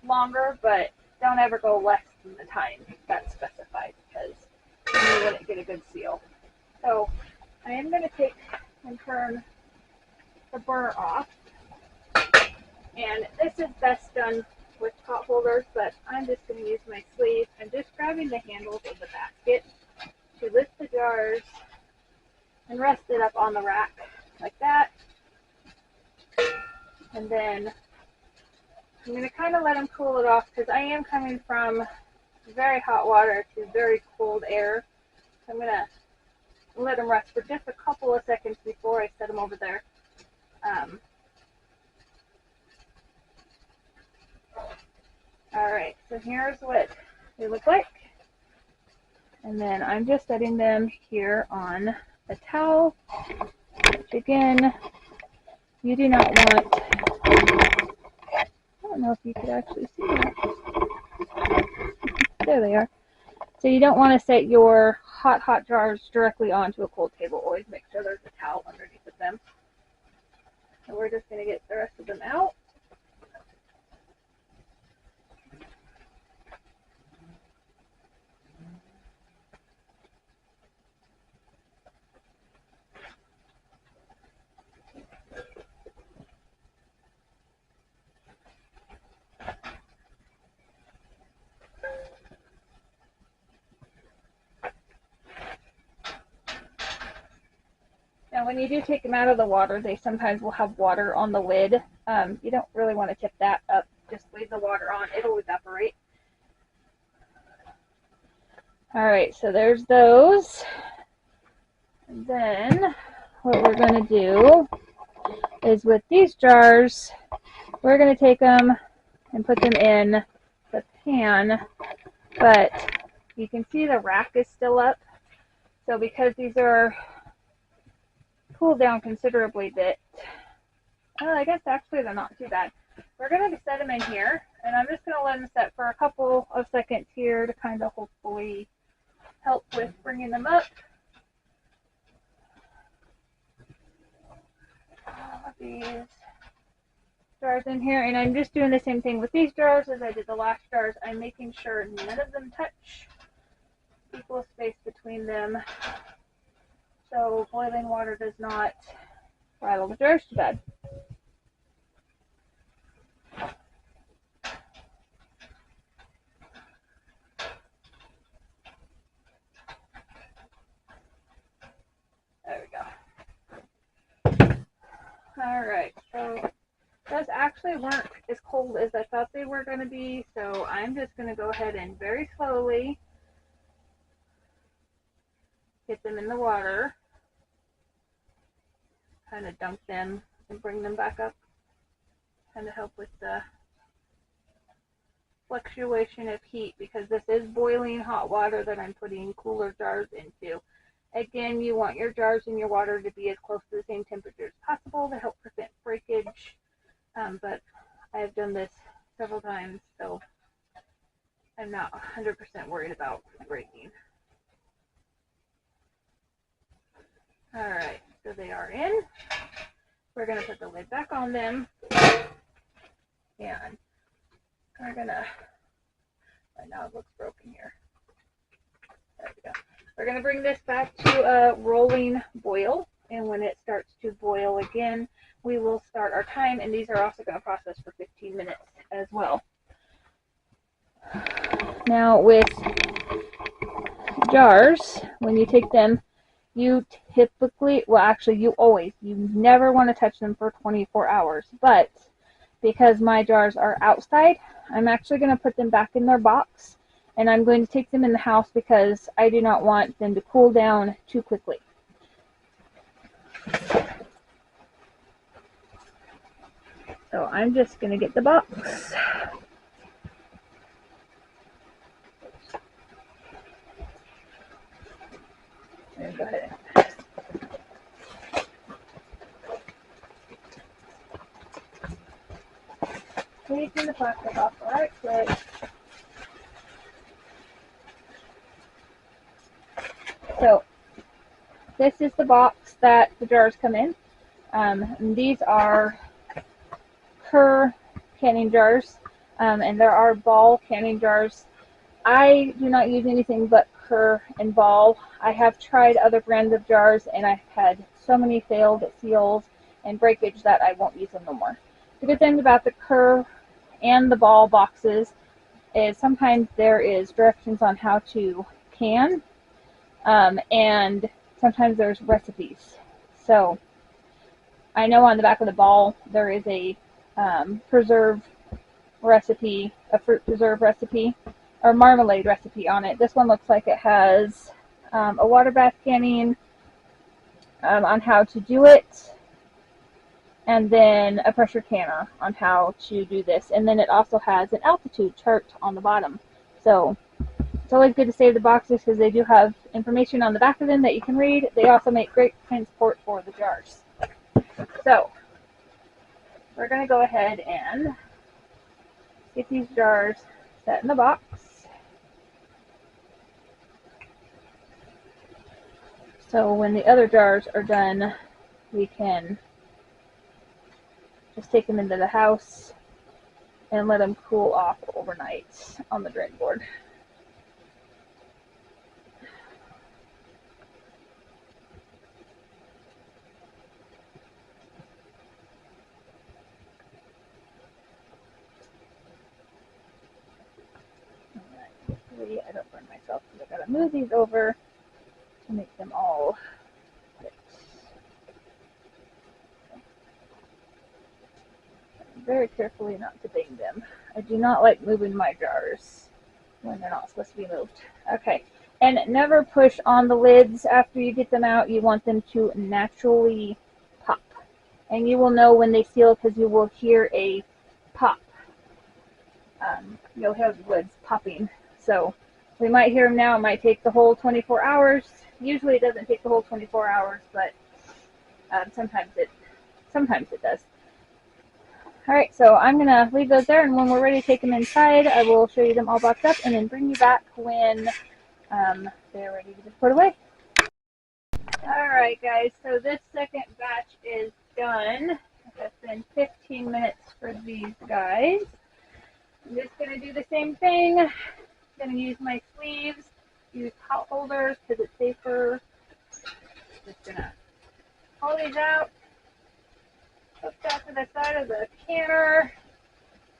longer, but don't ever go less than the time that's specified because you wouldn't get a good seal. So I am going to take and turn the burner off. And this is best done with pot holders, but I'm just going to use my sleeve and just grabbing the handles of the basket to lift the jars and rest it up on the rack like that. And to let them cool it off because I am coming from very hot water to very cold air. So I'm going to let them rest for just a couple of seconds before I set them over there. Alright, so here's what they look like. And then I'm just setting them here on a towel, which again, you do not want, I don't know if you could actually see that. There they are. So you don't want to set your hot jars directly onto a cold table. Always make sure there's a towel underneath of them. So we're just going to get the rest of them out. Now when you do take them out of the water, they sometimes will have water on the lid. You don't really want to tip that up. Just leave the water on. It'll evaporate. Alright, so there's those. And then what we're going to do is with these jars, we're going to take them and put them in the pan. But you can see the rack is still up. So because these are cooled down considerably bit, I guess actually they're not too bad. We're going to set them in here, and I'm just going to let them set for a couple of seconds here to kind of hopefully help with bringing them up. These jars in here, and I'm just doing the same thing with these jars as I did the last jars. I'm making sure none of them touch, equal space between them, so boiling water does not rattle the jars too bad. There we go. Alright, so those actually weren't as cold as I thought they were going to be, so I'm just going to go ahead and very slowly get them in the water, kind of dunk them and bring them back up, kind of help with the fluctuation of heat, because this is boiling hot water that I'm putting cooler jars into. Again, you want your jars and your water to be as close to the same temperature as possible to help prevent breakage, but I have done this several times, so I'm not 100% worried about breaking. Alright, so they are in. We're going to put the lid back on them, and we're going to, right now it looks broken here. There we go. We're going to bring this back to a rolling boil, and when it starts to boil again, we will start our time, and these are also going to process for 15 minutes as well. Now with jars, when you take them, you typically, well actually you never want to touch them for 24 hours, but because my jars are outside, I'm actually going to put them back in their box, and I'm going to take them in the house because I do not want them to cool down too quickly. So I'm just going to get the box. And go ahead. Taking the plastic off right quick. So this is the box that the jars come in. And these are Kerr canning jars, and there are Ball canning jars. I do not use anything but Kerr and Ball. I have tried other brands of jars, and I've had so many failed seals and breakage that I won't use them no more. The good thing about the Kerr and the Ball boxes is sometimes there is directions on how to can, and sometimes there's recipes. So I know on the back of the Ball there is a preserve recipe, a fruit preserve recipe, or marmalade recipe on it. This one looks like it has a water bath canning on how to do it, and then a pressure canner on how to do this. And then it also has an altitude chart on the bottom. So it's always good to save the boxes because they do have information on the back of them that you can read. They also make great transport for the jars. So we're going to go ahead and get these jars set in the box. So when the other jars are done, we can just take them into the house and let them cool off overnight on the drain board. Hopefully I don't burn myself because I gotta move these over to make them all fit. Very carefully not to bang them. I do not like moving my jars when they're not supposed to be moved. Okay, and never push on the lids after you get them out. You want them to naturally pop. And you will know when they seal because you will hear a pop. You'll hear the lids popping. So we might hear them now. It might take the whole 24 hours. Usually it doesn't take the whole 24 hours, but sometimes it does. Alright, so I'm going to leave those there, and when we're ready to take them inside, I will show you them all boxed up and then bring you back when they're ready to be put away. Alright guys, so this second batch is done. It's been 15 minutes for these guys. I'm just going to do the same thing. I'm going to use my sleeves, use pot holders because it's safer. Just going to pull these out. Hook that to the side of the canner.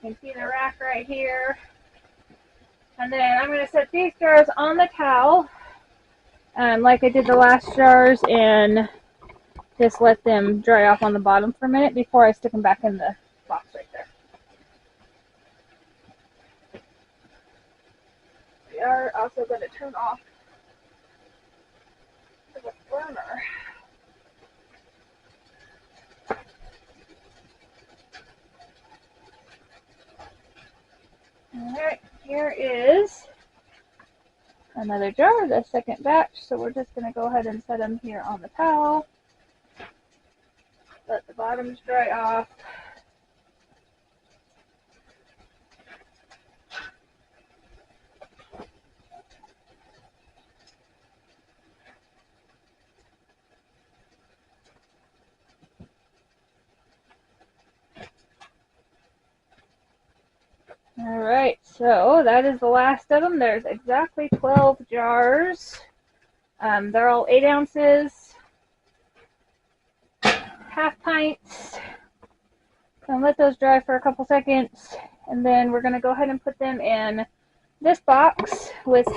You can see the rack right here. And then I'm going to set these jars on the towel, like I did the last jars, and just let them dry off on the bottom for a minute before I stick them back in the box right there. We are also going to turn off the burner. Alright, here is another jar, the second batch. So we're just going to go ahead and set them here on the towel. Let the bottoms dry off. Alright, so that is the last of them. There's exactly 12 jars. They're all 8 ounces, half pints. So let those dry for a couple seconds, and then we're going to go ahead and put them in this box with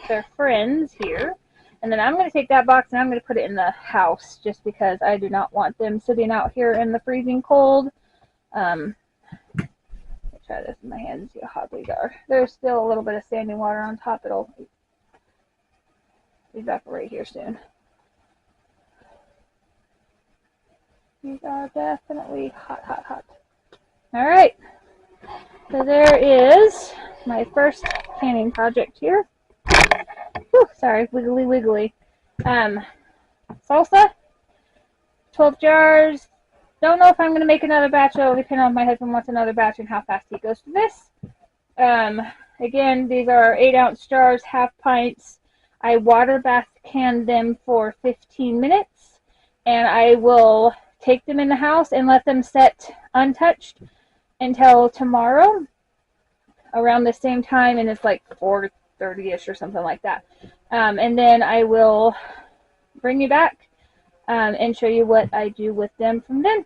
their friends here. And then I'm going to take that box and I'm going to put it in the house just because I do not want them sitting out here in the freezing cold. Try this in my hands, see how hot these are. There's still a little bit of standing water on top. It'll evaporate here soon. These are definitely hot, hot, hot. Alright, so there is my first canning project here. Whew, sorry, wiggly wiggly. Salsa, 12 jars. Don't know if I'm going to make another batch. It'll depend on if my husband wants another batch and how fast he goes to this. Again, these are 8-ounce jars, half pints. I water bath canned them for 15 minutes, and I will take them in the house and let them set untouched until tomorrow around the same time, and it's like 4:30ish or something like that. And then I will bring you back and show you what I do with them from then.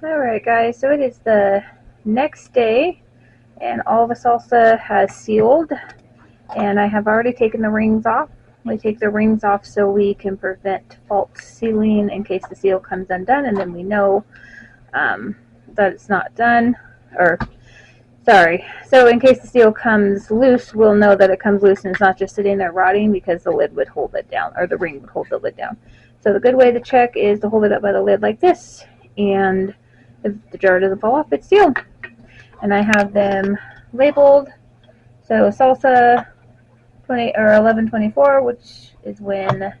Alright guys, so it is the next day and all the salsa has sealed, and I have already taken the rings off. We take the rings off so we can prevent false sealing in case the seal comes undone, and then we know that it's not done. Or, sorry. So in case the seal comes loose, we'll know that it comes loose and it's not just sitting there rotting, because the lid would hold it down, or the ring would hold the lid down. So the good way to check is to hold it up by the lid like this, and if the jar doesn't fall off, it's sealed. And I have them labeled. So salsa 20 or 11/24, which is when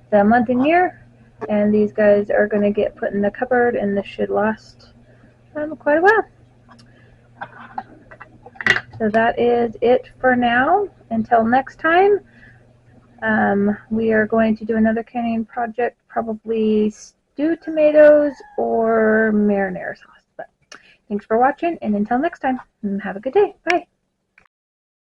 the month and year, and these guys are going to get put in the cupboard, and this should last quite a while. So that is it for now. Until next time, we are going to do another canning project, probably stewed tomatoes or marinara sauce. But thanks for watching, and until next time, have a good day. Bye.